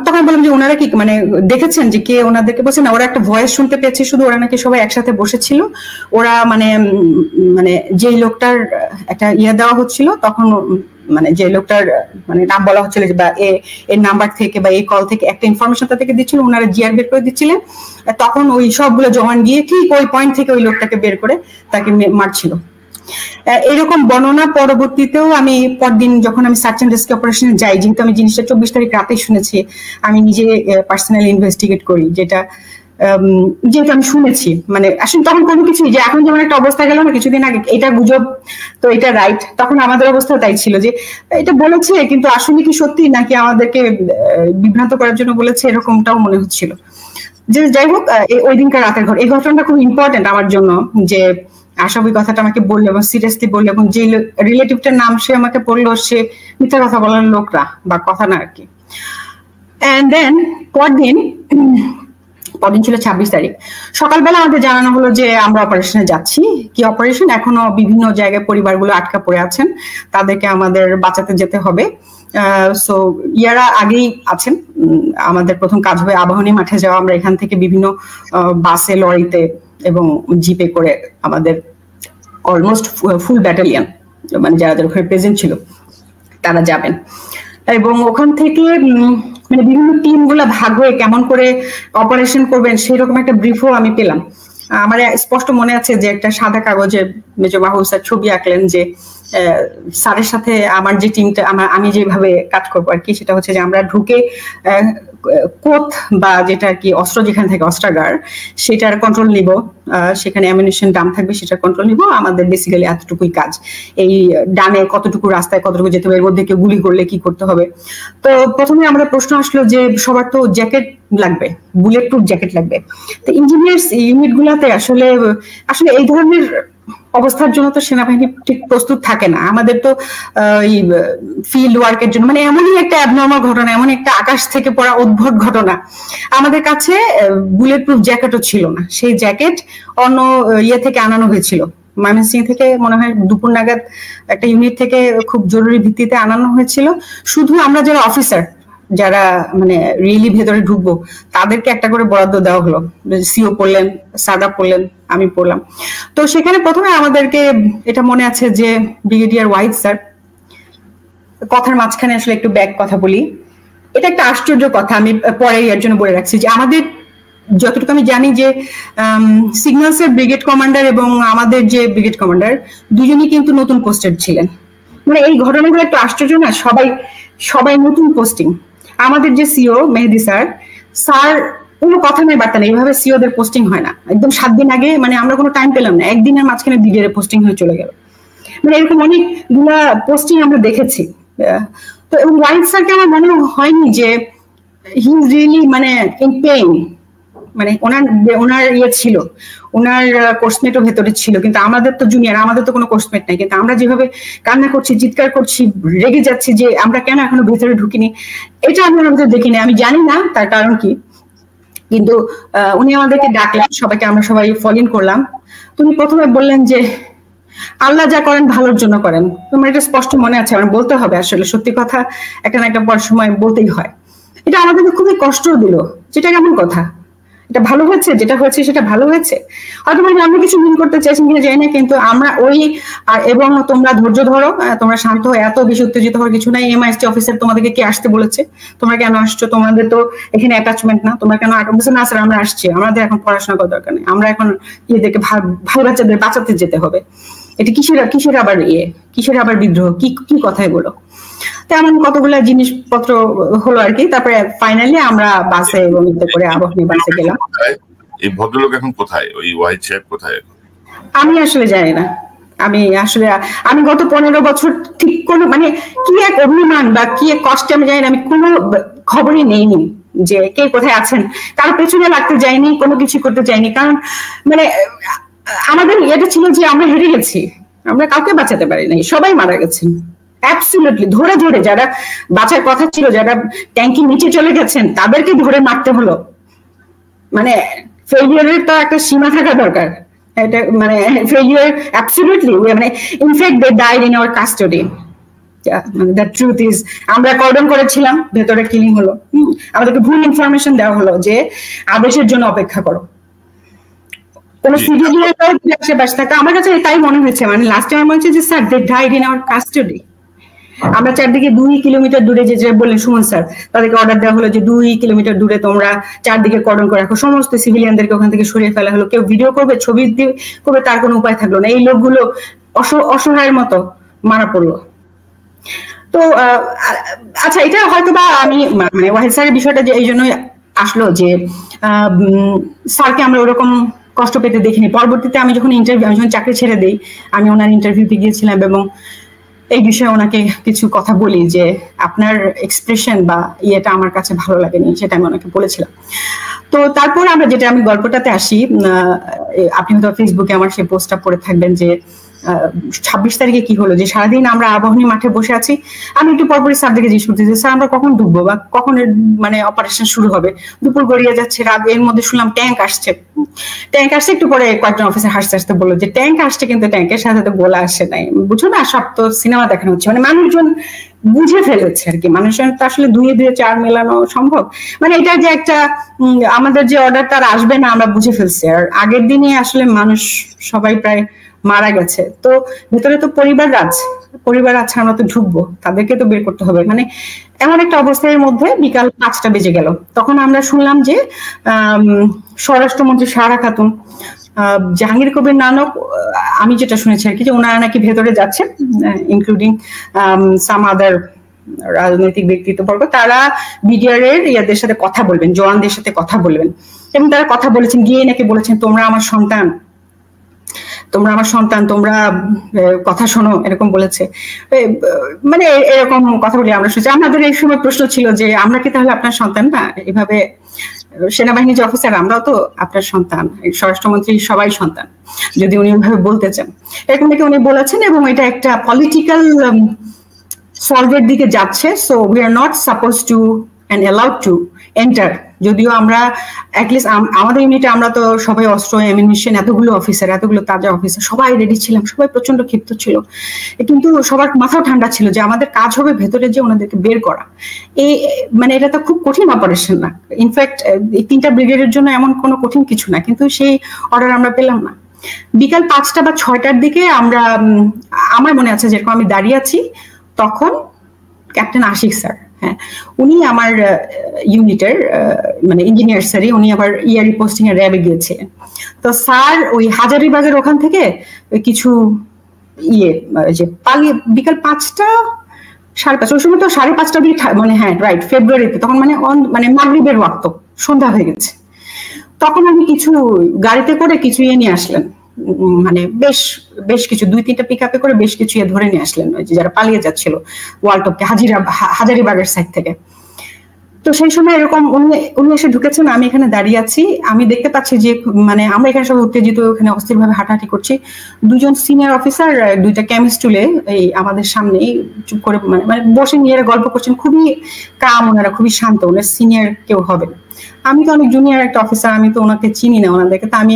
তখন বললাম যে ওনারা কি মানে দেখেছেন যে কে ওনাদেরকে বলছে না, ওরা একটা ভয়েস শুনতে পেয়েছে শুধু, ওরা নাকি সবাই একসাথে বসেছিল। ওরা মানে মানে যেই লোকটার একটা ইয়ে দেওয়া হচ্ছিল তখন মানে যে লোকটার মানে নাম বলা হচ্ছিল বা এর নাম্বার থেকে বা এই কল থেকে একটা ইনফরমেশন থেকে দিচ্ছিল, ওনারা জিআর বের করে দিচ্ছিলেন। তখন ওই সবগুলো জমান গিয়ে ঠিক ওই পয়েন্ট থেকে ওই লোকটাকে বের করে তাকে মারছিল। এরকম বর্ণনা পরবর্তীতেও আমি পরদিন যখন আমি সার্চ অ্যান্ড রেস্কিউ অপারেশনে যাই, যেহেতু আমি জিনিসটা 24 তারিখ রাতে শুনেছি, আমি নিজে পার্সোনালি ইনভেস্টিগেট করি, যেহেতু আমি শুনেছি মানে আসলে তখন কোনো কিছু যে এখন যেমন একটা অবস্থা গেল না কিছুদিন আগে, এটা গুজব তো এটা রাইট, তখন আমাদের অবস্থা তাই ছিল যে এটা বলেছে কিন্তু আসলে কি সত্যি নাকি আমাদেরকে বিভ্রান্ত করার জন্য বলেছে, এরকমটাও মনে হচ্ছিল। যে যাই হোক, ওই দিনকার রাতের ঘর এই ঘটনাটা খুব ইম্পর্টেন্ট আমার জন্য, যে আশা ওই কথাটা আমাকে বললো এবং সিরিয়াসলি বললো, এবং যে রিলেটিভটার নাম সে আমাকে বললো সে মিথ্যা কথা বলার লোকরা বা কথা না আর কি। এন্ড দেন পরদিন ছিল 26 তারিখ সকালবেলা আমাদের জানানো হলো যে আমরা অপারেশনে যাচ্ছি। কি অপারেশন? এখনো বিভিন্ন জায়গায় পরিবারগুলো আটকা পড়ে আছেন, তাদেরকে আমাদের বাঁচাতে যেতে হবে। সো ইয়ারা আগেই আছেন, আমাদের প্রথম কাজ হবে আবাহনী মাঠে যাওয়া। আমরা এখান থেকে বিভিন্ন বাসে, লরিতে এবং জিপে করে আমাদের অলমোস্ট ফুল ব্যাটালিয়ন মানে যারা ওখানে প্রেজেন্ট ছিল তারা যাবেন, এবং ওখান থেকে মানে বিভিন্ন টিম গুলা ভাগ হয়ে কেমন করে অপারেশন করবেন সেরকম একটা ব্রিফও আমি পেলাম। আমার স্পষ্ট মনে আছে যে একটা সাদা কাগজে মেজর মাহবুব স্যার ছবি আঁকলেন যে স্যারের সাথে আমার যে টিমটা আমি যেভাবে কাজ করবো আর কি, সেটা হচ্ছে যে আমরা ঢুকে কোথ বা যেটা কি অস্ত্র যেখানে থাকে অস্ত্রাগার সেটার কন্ট্রোল নিব, সেখানে অ্যামিউনিশন ডাম থাকবে সেটার কন্ট্রোল নিব। আমাদের বেসিক্যালি এতটুকুই কাজ, এই ডানে কতটুকু রাস্তায় কতটুকু যেতে হবে, এর মধ্যে কেউ গুলি করলে কি করতে হবে। তো প্রথমে আমাদের প্রশ্ন আসলো যে সবার তো জ্যাকেট লাগবে, বুলেট প্রুফ জ্যাকেট লাগবে। তো ইঞ্জিনিয়ার্স ইউনিট গুলাতে আসলে এই ধরনের অবস্থার জন্য তো সেনাবাহিনী ঠিক প্রস্তুত থাকে না। আমাদের তো ফিল্ড ওয়ার্কের জন্য মানে এমনই একটা অ্যাবনর্মাল ঘটনা, এমন একটা আকাশ থেকে পড়া অদ্ভুত ঘটনা, আমাদের কাছে বুলেট প্রুফ জ্যাকেটও ছিল না। সেই জ্যাকেট অন্য ইয়ে থেকে আনানো হয়েছিল, ময়মনসিংহ থেকে মনে হয় দুপুর নাগাদ একটা ইউনিট থেকে খুব জরুরি ভিত্তিতে আনানো হয়েছিল। শুধু আমরা যারা অফিসার, যারা মানে রিয়েলি ভেতরে ঢুকবো তাদেরকে একটা করে বরাদ্দ দেওয়া হলো। সিও পড়লেন, সাদা পড়লেন, আমি পড়লাম। তো সেখানে প্রথমে আমাদেরকে এটা মনে আছে যে ব্রিগেডিয়ার ওয়াহিদ স্যার, কথার মাঝখানে আসলে একটু ব্যাক কথা বলি, এটা একটা আশ্চর্য কথা, আমি পরে এর জন্য বলে রাখছি যে আমাদের যতটুকু আমি জানি যে সিগন্যালস এর ব্রিগেড কমান্ডার এবং আমাদের যে ব্রিগেড কমান্ডার দুজনই কিন্তু নতুন পোস্টেড ছিলেন। মানে এই ঘটনাগুলো একটু আশ্চর্য না, সবাই নতুন পোস্টিং। আমাদের যে সিও মেহেদি স্যার কোনো কথা নেই বার্তা নেই, এইভাবে সিওদের পোস্টিং হয় না। একদম 7 দিন আগে মানে আমরা কোনো টাইম পেলাম না, একদিনের মাঝখানে ব্রিগেডের পোস্টিং হয়ে চলে গেল। মানে এরকম অনেকগুলা পোস্টিং আমরা দেখেছি। তো এবং ওয়াহিদ স্যারকে আমার মনে হয়নি যে হি ইজ রিয়েলি মানে ইন পেইন, মানে ওনার ইয়ে ছিল, ওনার কোর্সমেটও ভেতরে ছিল, কিন্তু আমাদের তো জুনিয়র, আমাদের তো কোনো কোর্সমেট নাই। কিন্তু আমরা যেভাবে কান্না করছি, চিৎকার করছি, রেগে যাচ্ছি যে আমরা কেন এখনো ভেতরে ঢুকিনি, এটা আমি আমাদের দেখিনি। আমি জানি না তার কারণ কি, কিন্তু উনি আমাদেরকে ডাকলেন, সবাইকে আমরা সবাই ফল ইন করলাম। তুমি প্রথমে বললেন যে আল্লাহ যা করেন ভালোর জন্য করেন। তোমার এটা স্পষ্ট মনে আছে, আমার বলতে হবে, আসলে সত্যি কথা একটা না একটা পর সময় বলতেই হয়। এটা আমাদেরকে খুবই কষ্ট দিল, যেটা কেমন কথা, এটা ভালো হয়েছে, যেটা হয়েছে সেটা ভালো হয়েছে। হয়তো আমরা কিছু মিন করতে চাইছি কিনা জানি না, কিন্তু আমরা ওই এবং তোমরা ধৈর্য ধরো, তোমরা শান্ত হয়ে, এত বেশি উত্তেজিত হওয়ার কিছু নাই। এমআইএসটি অফিসার তোমাদেরকে কে আসতে বলেছে, তোমরা কেন আসছো, তোমাদের তো এখানে অ্যাটাচমেন্ট না, তোমরা কেন বলছো না স্যার আমরা আসছি, আমাদের এখন পড়াশোনা করার দরকার নেই, আমরা এখন ইয়েদেরকে ভাই বাচ্চাদের বাঁচাতে যেতে হবে। এটা কিসের আবার বিদ্রোহ, কি কথাই বলো। তেমন কতগুলো জিনিসপত্র হলো আর কি। তারপরে ফাইনালি আমরা বাসে এবং করে আবাহনী বাসে গেলাম। এই ভদ্রলোক এখন কোথায়, ওই ওয়াহিদ সাহেব কোথায়? আমি আসলে জানি না। আমি গত 15 বছর ঠিক কোনো মানে কি এক অভিমান বা কি এক কষ্টে আমি জানি না, আমি কোনো খবরই নেইনি যে কে কোথায় আছেন। তার পেছনে লাগতে যাইনি, কোনো কিছু করতে চাইনি, কারণ মানে আমাদের এটা ছিল যে আমরা হেরে গেছি, আমরা কাউকে বাঁচাতে পারি নাই, সবাই মারা গেছেন অ্যাবসলিউটলি। ধরে ধরে যারা বাঁচার কথা ছিল, যারা ট্যাঙ্কি নিচে চলে গেছেন, তাদেরকে ধরে মারতে হলো। মানে ফেলিয়ারের তো একটা সীমা থাকা দরকার। এটা মানে ফেলিয়ার অ্যাবসলিউটলি, মানে in fact they died in our custody. The truth is, আমরা কর্ডন করেছিলাম, ভেতরে কিলিং হলো, আমাদেরকে ভুল ইনফরমেশন দেওয়া হলো যে আদেশের জন্য অপেক্ষা করো। কোন সিভিলিয়ান আশেপাশে থাকা, আমার কাছে তাই মনে হয়েছে। মানে লাস্ট টাইম মনে হচ্ছে যে sir they died in our custody. আমরা চারদিকে 2 কিলোমিটার দূরে যে বললেন সুমন স্যার, তাদেরকে অর্ডার দেওয়া হলো যে 2 কিলোমিটার দূরে তোমরা চারদিকে কর্ডন করে রাখো। সমস্ত সিভিলিয়ানদেরকে ওখান থেকে সরিয়ে ফেলা হলো। কেউ ভিডিও করবে, ছবি করবে, তার কোনো উপায় থাকলো না। এই লোকগুলো অসহায়ের মতো মারা পড়লো। তো আচ্ছা, এটা হয়তো বা আমি মানে ওয়াহিদ স্যারের বিষয়টা যে এই জন্যই আসলো যে স্যারকে আমরা ওরকম কষ্ট পেতে দেখিনি। পরবর্তীতে আমি যখন চাকরি ছেড়ে দিই, আমি ওনার ইন্টারভিউতে গিয়েছিলাম এবং এই বিষয়ে ওনাকে কিছু কথা বলি যে আপনার এক্সপ্রেশন বা ইয়েটা আমার কাছে ভালো লাগেনি, সেটা আমি ওনাকে বলেছিলাম। তো তারপর আমি গল্পটাতে আসি, আপনি হয়তো ফেসবুকে আমার সেই পোস্টটা পড়ে থাকবেন যে 26 তারিখে কি হলো, যে সারাদিন আমরা আবাহনী মাঠে বসে আছি। আমি একটু পরপরই স্যার দিকে জিজ্ঞেস করতেছি, স্যার আমরা কখন ঢুকবো বা কখন মানে অপারেশন শুরু হবে? দুপুর গড়িয়ে যাচ্ছে, রাত, এর মধ্যে শুনলাম ট্যাঙ্ক আসছে। একটু পরে কয়েকজন অফিসার হাসতে হাসতে বললো যে ট্যাঙ্ক আসছে, কিন্তু ট্যাঙ্কের সাথে তো গোলা আসে নাই। বুঝছো না, সব তো সিনেমা দেখানো হচ্ছে। মানে মানুষজন বুঝে ফেলেছে আর কি, মানুষজন তো আসলে 2 দিয়ে 4 মেলানো সম্ভব। মানে এটা যে একটা আমাদের যে অর্ডারটা আসবে না, আমরা বুঝে ফেলছি। আর আগের দিনই আসলে মানুষ সবাই প্রায় মারা গেছে। তো ভেতরে তো পরিবার আছে, আমরা তো ঢুকবো, তাদেরকে তো বের করতে হবে। মানে এমন একটা অবস্থার মধ্যে বিকাল 5টা বেজে গেল। তখন আমরা শুনলাম যে স্বরাষ্ট্রমন্ত্রী সারা খাতুন, জাহাঙ্গীর কবির নানক, আমি যেটা শুনেছি আর কি, যে ওনারা নাকি ভেতরে যাচ্ছে, ইনক্লুডিং সাম আদার রাজনৈতিক ব্যক্তিত্ববর্গ, তারা বিডিআর এর ইয়াদের সাথে কথা বলবেন, জওয়ানদের সাথে কথা বলবেন। এবং তারা কথা বলেছেন, গিয়ে নাকি বলেছেন তোমরা আমার সন্তান, তোমরা কথা শোনো, এরকম বলেছে। মানে এরকম কথা বলে আমরা শুনছি। আমাদের এই সময় প্রশ্ন ছিল যে আমরা কি তাহলে আপনার সন্তান না? এভাবে সেনাবাহিনী যে অফিসার, আমরাও তো আপনার সন্তান, স্বরাষ্ট্রমন্ত্রী সবাই সন্তান, যদি উনি ওইভাবে বলতে চান। এরকম নাকি উনি বলেছেন, এবং এটা একটা পলিটিক্যাল সলভের দিকে যাচ্ছে। So we are not suppose two and allowed to enter. যদিও আমরা অ্যাটলিস্ট আমাদের ইউনিটে আমরা তো সবাই অস্ত্র, অ্যামিনিশন, এতগুলো অফিসার, এতগুলো তাজা অফিসার, সবাই রেডি ছিলাম, সবাই প্রচন্ড ক্ষিপ্ত ছিল, কিন্তু সবার মাথাও ঠান্ডা ছিল যে আমাদের কাজ হবে ভেতরে যে ওনাদেরকে বের করা। এই মানে এটা তো খুব কঠিন অপারেশন না, ইনফ্যাক্ট এই 3টা ব্রিগেডের জন্য এমন কোনো কঠিন কিছু না, কিন্তু সেই অর্ডার আমরা পেলাম না। বিকাল 5টা বা 6টার দিকে আমরা, আমার মনে আছে যেরকম আমি দাঁড়িয়ে আছি, তখন ক্যাপ্টেন আশিক স্যার, হ্যাঁ, উনি আমার ইউনিটের মানে ইঞ্জিনিয়ার স্যারই, উনি আবার ইয়ারি পোস্টিং এ র্যাবে গিয়েছিলেন। তো স্যার ওই হাজারীবাগের ওখান থেকে কিছু যে পালিয়ে বিকাল 5টা 5:30, ওই সময় তো 5:30 দিয়ে, মানে হ্যাঁ রাইট, ফেব্রুয়ারিতে, তখন মানে মাগরিবের ওয়াক্ত, সন্ধ্যা হয়ে গেছে। তখন আমি কিছু গাড়িতে করে কিছু নিয়ে আসলেন, মানে বেশ কিছু 2-3টা পিক আপে করে বেশ কিছু ধরে নিয়ে আসলেন, ওই যে যারা পালিয়ে যাচ্ছিল ওয়ালটপকে, হাজারীবাগের সাইড থেকে। তো সেই সময় এরকম উনি এসে ঢুকেছেন, আমি এখানে দাঁড়িয়ে আছি, আমি দেখতে পাচ্ছি যে মানে আমরা এখানে সব উত্তেজিত, ওখানে অস্থিরভাবে হাঁটাহাঁটি করছি। 2জন সিনিয়র অফিসার 2টা কেমিস্টুলে এই আমাদের সামনেই চুপ করে মানে বসে নিয়ে গল্প করছেন, খুবই কাম, ওনারা খুবই শান্ত, ওনার সিনিয়র কেউ হবে। আমি তো অনেক জুনিয়র একটা অফিসার, আমি তো ওনাকে চিনি না ওনাদেরকে। তো আমি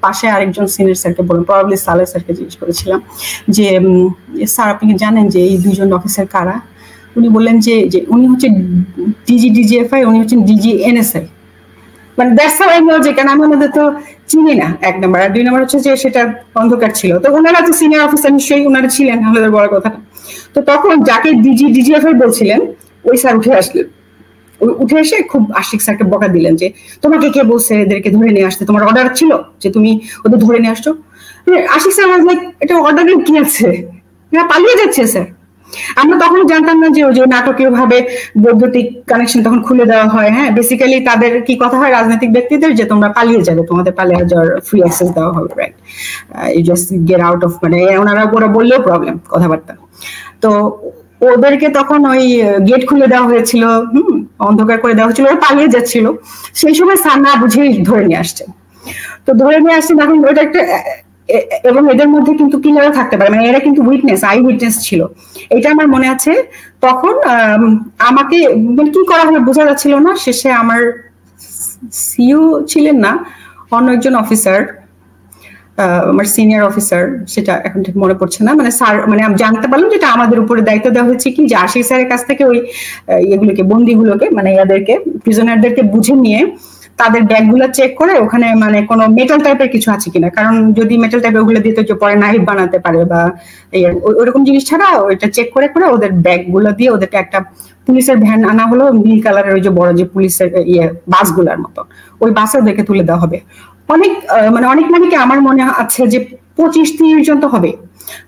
পাশে আরেকজন সিনিয়র স্যারকে বললাম, প্রবাবলি সালেহ স্যারকে জিজ্ঞেস করেছিলাম যে স্যার আপনি কি জানেন যে এই 2জন অফিসার কারা? উনি বললেন যে উনি হচ্ছে ডিজিএফআই, উনি হচ্ছেন DGNSI। মানে দ্যাটস হাউ আই নো, যে কেন আমি ওনাদের তো চিনি না, 1 নম্বর। আর 2 নম্বর হচ্ছে যে সেটা অন্ধকার ছিল, তো ওনারা তো সিনিয়র অফিসার, নিশ্চয়ই ওনারা ছিলেন, আমাদের বড় কথা। তো তখন যাকে ডিজিএফআই বলছিলেন, ওই স্যার উঠে এসে খুব আশিক স্যারকে বকা দিলেন যে তোমাকে কে বলছে এদেরকে ধরে নিয়ে আসতে, তোমার অর্ডার ছিল যে তুমি ওদের ধরে নিয়ে আসছো? আশিক স্যার লাইক, এটা অর্ডারের কি আছে, এরা পালিয়ে যাচ্ছে স্যার। আমরা তখন জানতাম না যে ওই যে নাটকীয় ভাবে বৈদ্যুতিক কানেকশন তখন খুলে দেওয়া হয়। হ্যাঁ, বেসিক্যালি তাদের কি কথা হয় রাজনৈতিক ব্যক্তিদের, যে তোমরা পালিয়ে যাবে, তোমাদের পালিয়ে যাওয়ার ফ্রি অ্যাক্সেস দেওয়া হবে, right, you just get out of, মানে ওরা বললেও প্রবলেম কথাবার্তা। তো ওদেরকে তখন ওই গেট খুলে দেওয়া হয়েছিল, অন্ধকার করে দেওয়া হয়েছিল, ওরা পালিয়ে যাচ্ছিল। সেই সময় স্যার না বুঝেই ধরে নিয়ে আসছেন। তো ধরে নিয়ে আসছেন, এখন ওটা একটা এবং এদের মধ্যে কিন্তু কিলারও থাকতে পারে, মানে এরা কিন্তু উইটনেস, আই উইটনেস ছিল, এটা আমার মনে আছে। তখন আমাকে কি করা হবে বোঝা যাচ্ছিল না। শেষে আমার সিইও ছিলেন না, অন্য একজন অফিসার, আমার সিনিয়র অফিসার, সেটা এখন ঠিক মনে পড়ছে না, মানে স্যার, মানে আমি জানতে পারলাম যেটা আমাদের উপরে দায়িত্ব দেওয়া হয়েছে কি যে আশিক স্যারের কাছ থেকে ওই এগুলোকে, বন্দিগুলোকে, মানে এদেরকে, প্রিজনারদেরকে বুঝে নিয়ে তাদের ব্যাগগুলো চেক করে ওখানে মানে কোনো মেটাল টাইপের কিছু আছে কিনা, কারণ যদি মেটাল টাইপের ওগুলো দিতে যে পরে নাইফ বানাতে পারে বা ওইরকম জিনিস ছাড়া ওইটা চেক করে করে ওদের ব্যাগগুলো দিয়ে ওদেরকে একটা পুলিশের ভ্যান আনা হলো, নীল কালারের ওই যে বড় যে পুলিশের বাসগুলোর মতো, ওই বাসে ওদেরকে তুলে দেওয়া হবে। অনেক মানে অনেক নারীকে আমার মনে আছে যে 25-30 জন তো হবে।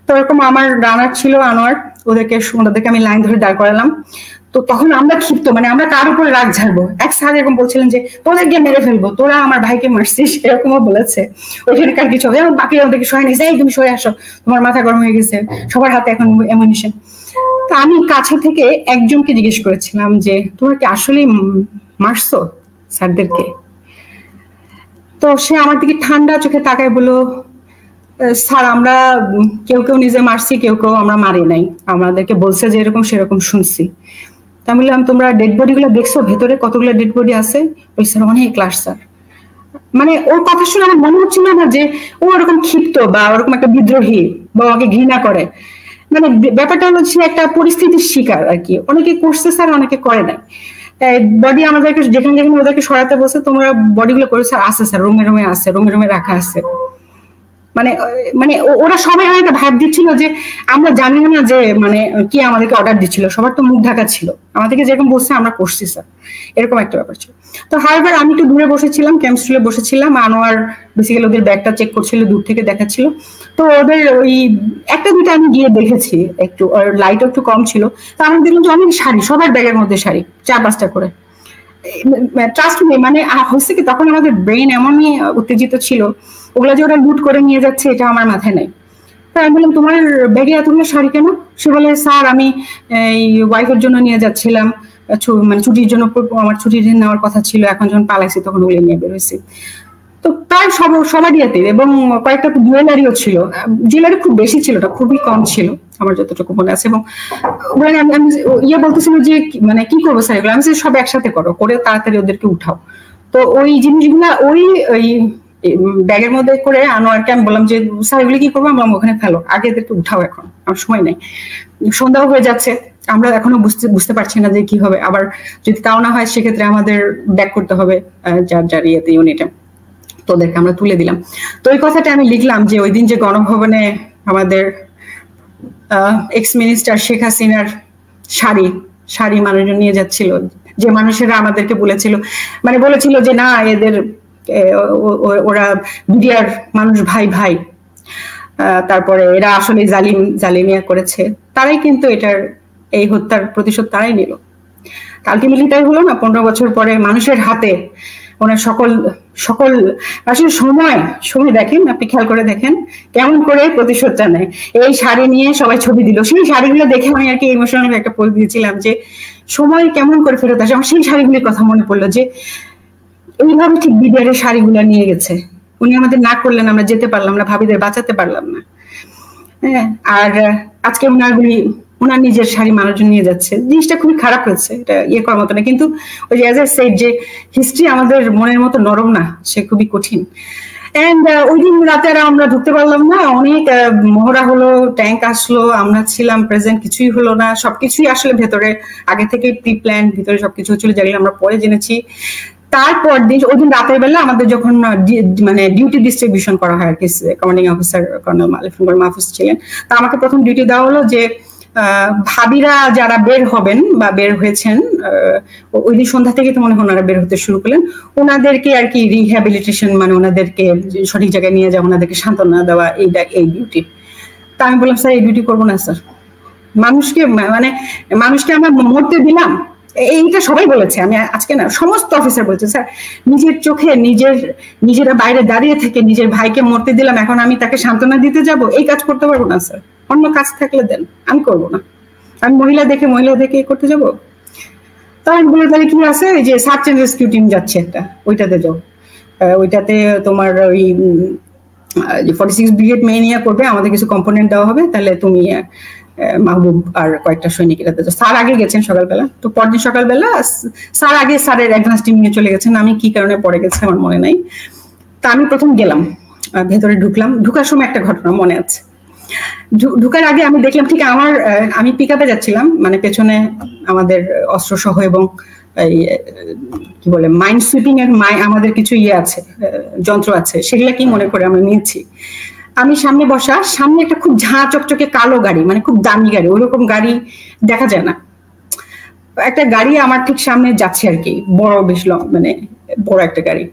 তো এরকম আমার রানার ছিল আনোয়ার, ওদেরকে আমি লাইন ধরে দাঁড় করালাম। তো তখন আমরা ক্ষিপ্ত, মানে আমরা কার উপরে রাগ ঝাড়বো। এক স্যার এরকম বলছিলেন যে তোদেরকে মেরে ফেলবো, তোরা আমার ভাইকে মারছিস, এরকমও বলেছে। ওইখানকার কিছু হবে, বাকি ওদেরকে সরে নিয়েছে, এই তুমি সরে আসো, তোমার মাথা গরম হয়ে গেছে, সবার হাতে এখন অ্যামুনিশন। তো আমি কাছে থেকে একজনকে জিজ্ঞেস করেছিলাম যে তোমরা কি আসলে মারছো স্যারদেরকে? তো সে আমার দিকে ঠান্ডা চোখে তাকায় বললো, স্যার আমরা কেউ কেউ নিজে মারছি, কেউ কেউ আমরা মারি নাই, আমাদেরকে বলছে যে এরকম সেরকম শুনছি। তা আমি বললাম তোমরা ডেড বডি গুলো দেখছো, ভেতরে কতগুলো ডেড বডি আছে? ওই স্যার অনেক ক্লাস স্যার। মানে ওর কথা শুনে আমার মনে হচ্ছিল না যে ও ওরকম ক্ষিপ্ত বা ওরকম একটা বিদ্রোহী বা ওকে ঘৃণা করে। মানে ব্যাপারটা হলো সে একটা পরিস্থিতির শিকার আর কি, অনেকে করছে স্যার, অনেকে করে নাই। বডি আমাদেরকে যেখানে যেখানে ওদেরকে সরাতে বলছে, তোমরা বডিগুলো করে স্যার আছে স্যার, রুমে রুমে আছে, রুমে রুমে রাখা আছে। মানে মানে ওরা সবাই একটা ভাব দিচ্ছিল যে আমরা জানি না যে মানে কি আমাদেরকে অর্ডার দিচ্ছিল, সবার তো মুখ ঢাকা ছিল, আমাদেরকে যেরকম বলছে আমরা করছি স্যার, এরকম একটা ব্যাপার ছিল। তো হাইবার আমি একটু দূরে বসেছিলাম, ক্যাম্পস্টুলে বসেছিলাম, আনোয়ার বেসিক্যালি ওদের ব্যাগটা চেক করছিল, দূর থেকে দেখাচ্ছিল। তো ওদের ওই একটা দুটো আমি গিয়ে দেখেছি, একটু লাইটও একটু কম ছিল। তো আমি দেখলাম যে অনেক শাড়ি, সবার ব্যাগের মধ্যে শাড়ি, 4-5টা করে। ট্রাস্ট মি, মানে হচ্ছে কি তখন আমাদের ব্রেন এমনই উত্তেজিত ছিল, ওগুলা যে ওরা লুট করে নিয়ে যাচ্ছে এটা আমার মাথায় নেই। তো আমি বললাম তোমার ব্যাগে এতগুলো শাড়ি কেন? সে বলে স্যার আমি এই ওয়াইফের জন্য নিয়ে যাচ্ছিলাম, মানে ছুটির জন্য, আমার ছুটির দিন নেওয়ার কথা ছিল, এখন যখন পালাইছি তখন ওগুলো নিয়ে বেরোইছি। তো প্রায় সবারই হাতে, এবং কয়েকটা জুয়েলারিও ছিল, জুয়েলারি খুব বেশি ছিল না, খুবই কম ছিল আমার যতটুকু মনে আছে। এবং আমি ইয়ে বলতেছিল যে মানে কি করবো স্যার এগুলো, আমি সব একসাথে করো, করে তাড়াতাড়ি ওদেরকে উঠাও। তো ওই জিনিসগুলা ওই ব্যাগের মধ্যে করে আনোয়ারকে আমি বললাম যে স্যার এগুলি কি করবো, আমরা ওখানে ফেলো, আগে এদেরকে উঠাও, এখন আমার সময় নেই, সন্ধ্যাও হয়ে যাচ্ছে, আমরা এখনো বুঝতে পারছি না যে কি হবে, আবার যদি তাও না হয় সেক্ষেত্রে আমাদের ব্যাক করতে হবে যার ইয়েতে ইউনিটে। তো ওদেরকে আমরা তুলে দিলাম। তো ওই কথাটা আমি লিখলাম যে ওই দিন যে গণভবনে আমাদের এক্স মিনিস্টার শেখ হাসিনার শাড়ি মানুষজন নিয়ে যাচ্ছিল, যে মানুষেরা আমাদেরকে বলেছিল যে না এদের ওরা বিডিআর মানুষ ভাই, তারপরে এরা আসলে জালিমিয়া করেছে, তারাই কিন্তু এই হত্যার প্রতিশোধ তারাই নিল। আলটিমেটলি তাই হলো না, 15 বছর পরে মানুষের হাতে ওনার সকল আসলে সময় দেখেন, আপনি খেয়াল করে দেখেন কেমন করে প্রতিশোধটা নেয়। এই শাড়ি নিয়ে সবাই ছবি দিল, সেই শাড়িগুলো দেখে আমি আর কি ইমোশনাল একটা পোস্ট দিয়েছিলাম যে সময় কেমন করে ফেরত আসে। আমার সেই শাড়িগুলির কথা মনে পড়লো যে এইভাবে ঠিক বিডিআরের শাড়িগুলো নিয়ে গেছে, উনি আমাদের না করলেন, আমরা যেতে পারলাম না, ভাবিদের বাঁচাতে পারলাম না। হ্যাঁ, আর আজকে ওনার নিজের শাড়ি মানুষজন নিয়ে যাচ্ছে, জিনিসটা খুবই খারাপ হয়েছে, এটা ইয়ে করার মতো না। কিন্তু ওই যে অ্যাজ আই সেড যে হিস্ট্রি আমাদের মনের মতো নরম না, সে খুবই কঠিন। এন্ড ওই দিন রাতে আর আমরা ঢুকতে পারলাম না, অনেক মহড়া হলো, ট্যাঙ্ক আসলো, আমরা ছিলাম প্রেজেন্ট, কিছুই হলো না, সবকিছুই আসলে ভেতরে আগে থেকে প্রি প্ল্যান, ভিতরে সবকিছু হচ্ছিল, যেগুলো আমরা পরে জেনেছি। তারপর দিন ওই দিন রাতের বেলা আমাদের যখন মানে ডিউটি ডিস্ট্রিবিউশন করা হয় আর কি, কমান্ডিং অফিসার কর্নেল মাহফুজ ছিলেন, তা আমাকে প্রথম ডিউটি দেওয়া হলো যে ভাবিরা যারা বের হবেন বা বের হয়েছেন, ওই দিন সন্ধ্যা থেকে তো মনে হয় ওনারা বের হতে শুরু করলেন, ওনাদেরকে আর কি রিহ্যাবিলিটেশন, মানে ওনাদেরকে সঠিক জায়গায় নিয়ে যাওয়া, ওনাদেরকে সান্ত্বনা দেওয়া, এই ডিউটি। তা আমি বললাম স্যার এই ডিউটি করবো না স্যার, মানুষকে আমরা মরতে দিলাম, এইটা সবাই বলেছে, আমি আজকে না, সমস্ত অফিসার বলেছে স্যার নিজের চোখে নিজেরা বাইরে দাঁড়িয়ে থেকে নিজের ভাইকে মরতে দিলাম, এখন আমি তাকে সান্ত্বনা দিতে যাব, এই কাজ করতে পারবো না স্যার, অন্য কাজ থাকলে দেন, আমি করবো না, আমি মহিলা দেখে করতে যাবো। তাহলে বলে তাহলে কি আছে, ওই যে সার্চ এন্ড রেস্কিউ টিম যাচ্ছে একটা, ওইটাতে যাও, ওইটাতে তোমার ওই যে 46 ব্রিগেড মেয়ে নিয়ে করবে, আমাদের কিছু কম্পোনেন্ট দেওয়া হবে, তাহলে তুমি মাহবুব আর কয়েকটা সৈনিক এটাতে। স্যার আগে গেছেন সকালবেলা, তো পরদিন সকালবেলা স্যার আগে স্যারের অ্যাডভান্স টিম নিয়ে চলে গেছেন, আমি কি কারণে পরে গেছে আমার মনে নাই। তা আমি প্রথম গেলাম, ভেতরে ঢুকলাম, ঢুকার সময় একটা ঘটনা মনে আছে। ঢুকার আগে আমি দেখলাম ঠিক আমি পিক আপে যাচ্ছিলাম, মানে পেছনে আমাদের অস্ত্র সহ এবং এই কি বলে মাইন্ড সুইপিং এর আমাদের কিছু আছে, যন্ত্র আছে, সেগুলা কি মনে করে আমরা নিয়েছি। আমি সামনে বসা, সামনে একটা খুব ঝাঁ চকচকে কালো গাড়ি, মানে খুব দামি গাড়ি, ওইরকম গাড়ি দেখা যায় না, একটা গাড়ি আমার ঠিক সামনে যাচ্ছে আর কি, বড় বেশ মানে বড় একটা গাড়ি।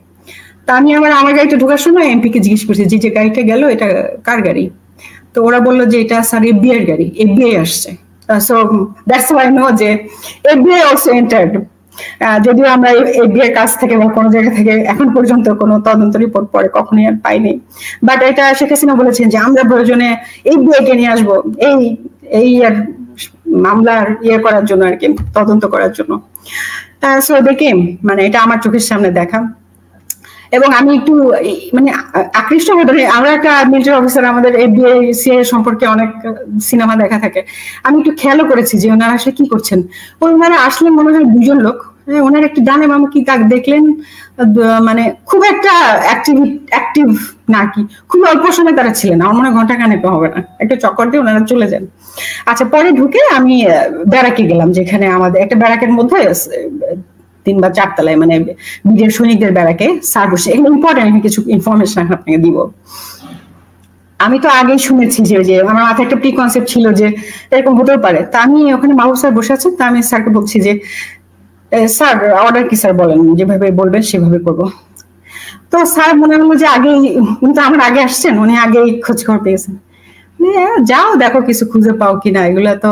তা আমি আমার গাড়িটা ঢোকার সময় এমপি কে জিজ্ঞেস করছি যে গাড়িটা গেল এটা কার গাড়ি, তো ওরা বললো যে এটা স্যার এফবিআই এর গাড়ি, এফবিআই আসছে। সো দ্যাটস হোয়াই নো যে এফবিআই অলসো এন্টার্ড। যদিও আমরা এফবিআই কাছ থেকে বা কোনো জায়গা থেকে এখন পর্যন্ত কোনো তদন্ত রিপোর্ট পরে কখনোই আর পাইনি, বাট এটা শেখ হাসিনা বলেছেন যে আমরা প্রয়োজনে এফবিআই কে নিয়ে আসবো এই আর মামলার করার জন্য আর কি, তদন্ত করার জন্য। সো দেখে মানে এটা আমার চোখের সামনে দেখা, এবং আমি একটু মানে আকৃষ্ট হয়ে ধরে, আমরা একটা মিলিটারি অফিসার, আমাদের এফবিআই সিআইএ সম্পর্কে অনেক সিনেমা দেখা থাকে, আমি একটু খেয়ালও করেছি যে ওনারা আসলে কি করছেন। ওনারা আসলে মনে হয় দুজন লোক, ওনার একটু ডানে বামে কি কাক দেখলেন, মানে খুব একটা অ্যাক্টিভ না কি, খুব অল্প সময় তারা ছিলেন, আমার মনে হয় ঘন্টা খানেক হবে না, একটা চক্কর দিয়ে ওনারা চলে যান। আচ্ছা, পরে ঢুকে আমি ব্যারাকে গেলাম, যেখানে আমাদের একটা ব্যারাকের মধ্যে 3 বা 4 তলায়, মানে বিজের সৈনিকদের ব্যারাকে স্যার বসে। এগুলো ইম্পর্টেন্ট, আমি কিছু ইনফরমেশন আপনাকে দিব। আমি তো আগেই শুনেছি যে আমার মাথায় একটা প্রি কনসেপ্ট ছিল যে এরকম হতেও পারে। তা আমি ওখানে মাহবুব স্যার বসে আছেন, তা আমি স্যারকে বলছি যে স্যার অর্ডার কি স্যার, বলেন, যেভাবে বলবেন সেভাবে করবো। তো স্যার মনে হলো যে আগেই, উনি তো আমার আগে আসছেন, উনি আগেই খোঁজ খবর পেয়েছেন, যাও দেখো কিছু খুঁজে পাও কিনা। এগুলা তো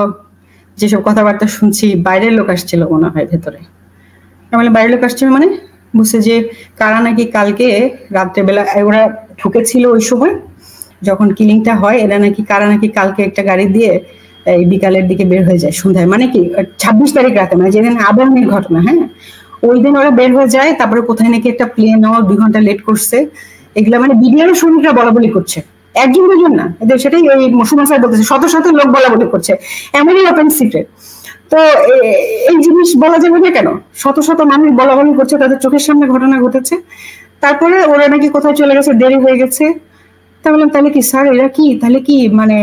যেসব কথাবার্তা শুনছি, বাইরের লোক আসছিল মনে হয় ভেতরে। আমি বাইরের লোক আসছিল মানে বুঝছে যে কারা নাকি কালকে রাত্রেবেলা ওরা ঢুকেছিল ওই সময় যখন কিলিংটা হয়, এরা নাকি কারা নাকি কালকে একটা গাড়ি দিয়ে এই বিকালের দিকে বের হয়ে যায় সন্ধ্যায়, মানে কি 26 তারিখ রাতে, মানে যেদিন আবরণের ঘটনা, হ্যাঁ ওই দিন ওরা বের হয়ে যায়। তারপরে কোথায় নাকি একটা প্লেন 2 ঘন্টা লেট করছে, এগুলা মানে বিডিআর সৈনিকরা বলা বলি করছে, একজন দুজন না, এদের সেটাই ওই মুসলমান স্যার বলতেছে, শত শত লোক বলা বলি করছে, এমনই ওপেন সিক্রেট। তো এই জিনিস বলা যাবে না কেন, শত শত মানুষ বলা বলি করছে, তাদের চোখের সামনে ঘটনা ঘটেছে। তারপরে ওরা নাকি কোথায় চলে গেছে, দেরি হয়ে গেছে। তা বললাম তাহলে কি স্যার এরা কি, তাহলে কি মানে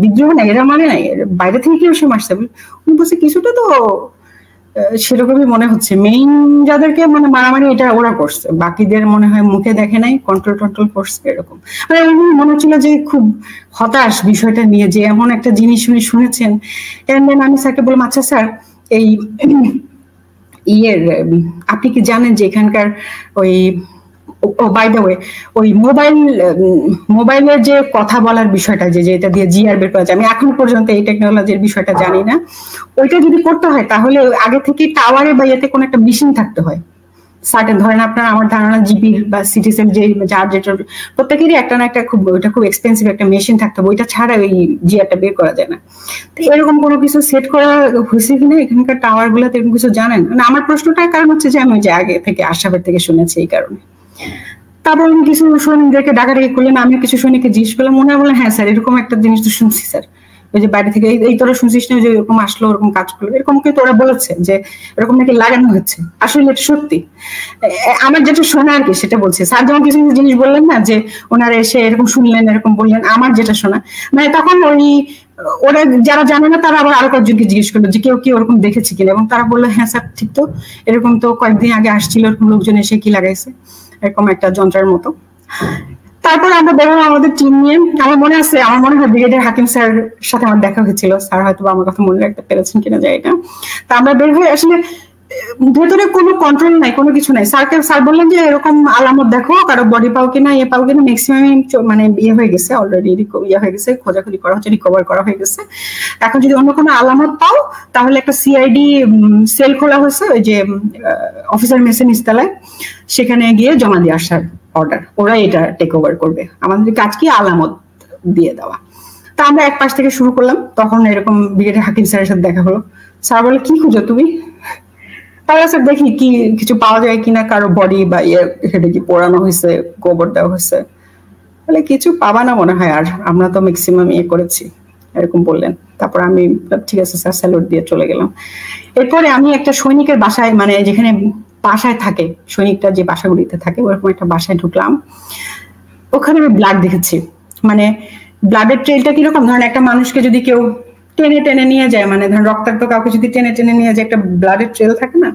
বিদ্রোহ না, এরা মানে নাই, বাইরে থেকে কেউ সে মারছে। উনি বলছে কিছুটা তো সেরকমই মনে হচ্ছে, মেইন যাদেরকে মানে মারামারি এটা ওরা করছে, বাকিদের মনে হয় মুখে দেখে নাই, কন্ট্রোল করছে, এরকম। মানে মনে হচ্ছিল যে খুব হতাশ বিষয়টা নিয়ে, যে এমন একটা জিনিস উনি শুনেছেন। দেন আমি স্যারকে বললাম আচ্ছা স্যার এই আপনি কি জানেন যে এখানকার ওই বাই দ্য ওয়ে ওই মোবাইলের যে কথা বলার বিষয়টা, যেটা দিয়ে জিআর বের করা যায়, আমি এখন পর্যন্ত এই টেকনোলজির বিষয়টা জানি না, ওইটা যদি করতে হয় তাহলে আগে থেকে টাওয়ারে বা ইয়েতে কোনো একটা মেশিন থাকতে হয় সার্টেন, ধরেন আপনার আমার ধারণা জিপির বা সিটিসেল যার যেটা প্রত্যেকেরই একটা না একটা ওইটা খুব এক্সপেন্সিভ একটা মেশিন থাকতে হবে, ওইটা ছাড়া ওই জিআরটা বের করা যায় না। তো এরকম কোনো কিছু সেট করা হয়েছে কিনা এখানকার টাওয়ার গুলাতে, এরকম কিছু জানেন? মানে আমার প্রশ্নটার কারণ হচ্ছে যে আমি ওই যে আগে থেকে আশাবাদ থেকে শুনেছি এই কারণে। তারপর উনি কিছু সৈনিকদেরকে ডাকাডাকি করলেন, আমি কিছু সৈনিককে জিজ্ঞেস করলাম, মনে বললেন হ্যাঁ স্যার এরকম একটা জিনিস তো শুনছি স্যার, ওই যে বাইরে থেকে এই তোরা শুনছিস না যে এরকম আসলো, ওরকম কাজ করলো, এরকম কিন্তু ওরা বলেছে যে এরকম নাকি লাগানো হচ্ছে। আসলে এটা সত্যি, আমার যেটা শোনা আর কি সেটা বলছে। স্যার যেমন কিছু কিছু জিনিস বললেন না যে ওনারা এসে এরকম শুনলেন, এরকম বললেন, আমার যেটা শোনা মানে তখন ওই ওরা যারা জানে না তারা আবার আরো কয়েকজনকে জিজ্ঞেস করলো যে কেউ কি ওরকম দেখেছে কিনা, এবং তারা বললো হ্যাঁ স্যার ঠিক তো, এরকম তো কয়েকদিন আগে আসছিল এরকম লোকজন এসে কি লাগাইছে এরকম একটা যন্ত্রের মতো। তারপর আমরা বেরোলাম আমাদের টিম নিয়ে। আমার মনে আছে, আমার মনে হয় ব্রিগেডিয়ার হাকিম স্যার সাথে আমার দেখা হয়েছিল, স্যার হয়তো আমার কথা মনে রাখতে পেরেছেন কিনা যায় এটা। তা আমরা বের হয়ে আসলে ভেতরে কোনো কন্ট্রোল নাই, কোনো কিছু নাই। স্যার বললেন যে এরকম আলামত দেখো, কারো বডি পাও কিনা, পাও কিনা, ম্যাক্সিমাম মানে হয়ে গেছে অলরেডি, হয়ে গেছে, খোঁজাখুঁজি করা হচ্ছে, রিকভার করা হয়ে গেছে। এখন যদি অন্য কোনো আলামত পাও তাহলে একটা সিআইডি সেল খোলা হয়েছে ওই যে অফিসার মেসের নিচতলায়, সেখানে গিয়ে জমা দিয়ে আসার অর্ডার, ওরা এটা টেক ওভার করবে, আমাদের কাজ কি আলামত দিয়ে দেওয়া। তা আমরা এক পাশ থেকে শুরু করলাম। তখন এরকম ব্রিগেডিয়ার হাকিম স্যারের সাথে দেখা হলো। স্যার বলে কি খুঁজো তুমি? তাহলে স্যার দেখি কি কিছু পাওয়া যায় কিনা, কারো বডি বা হেডে কি পোড়ানো হয়েছে, গোবর দেওয়া হয়েছে। বলে কিছু পাবা না মনে হয়, আর আমরা তো ম্যাক্সিমাম ইয়ে করেছি, এরকম বললেন। তারপর আমি ঠিক আছে স্যার স্যালুট দিয়ে চলে গেলাম। এরপরে আমি একটা সৈনিকের বাসায়, মানে যেখানে বাসায় থাকে সৈনিকরা, যে বাসাগুলিতে থাকে ওরকম একটা বাসায় ঢুকলাম। ওখানে আমি ব্লাড দেখেছি। মানে ব্লাডের ট্রেলটা কিরকম, ধরেন একটা মানুষকে যদি কেউ টেনে টেনে নিয়ে যায়, মানে ধরেন রক্তাক্ত কাউকে যদি টেনে টেনে নিয়ে যায়, একটা ব্লাডের ট্রেল থাকে না,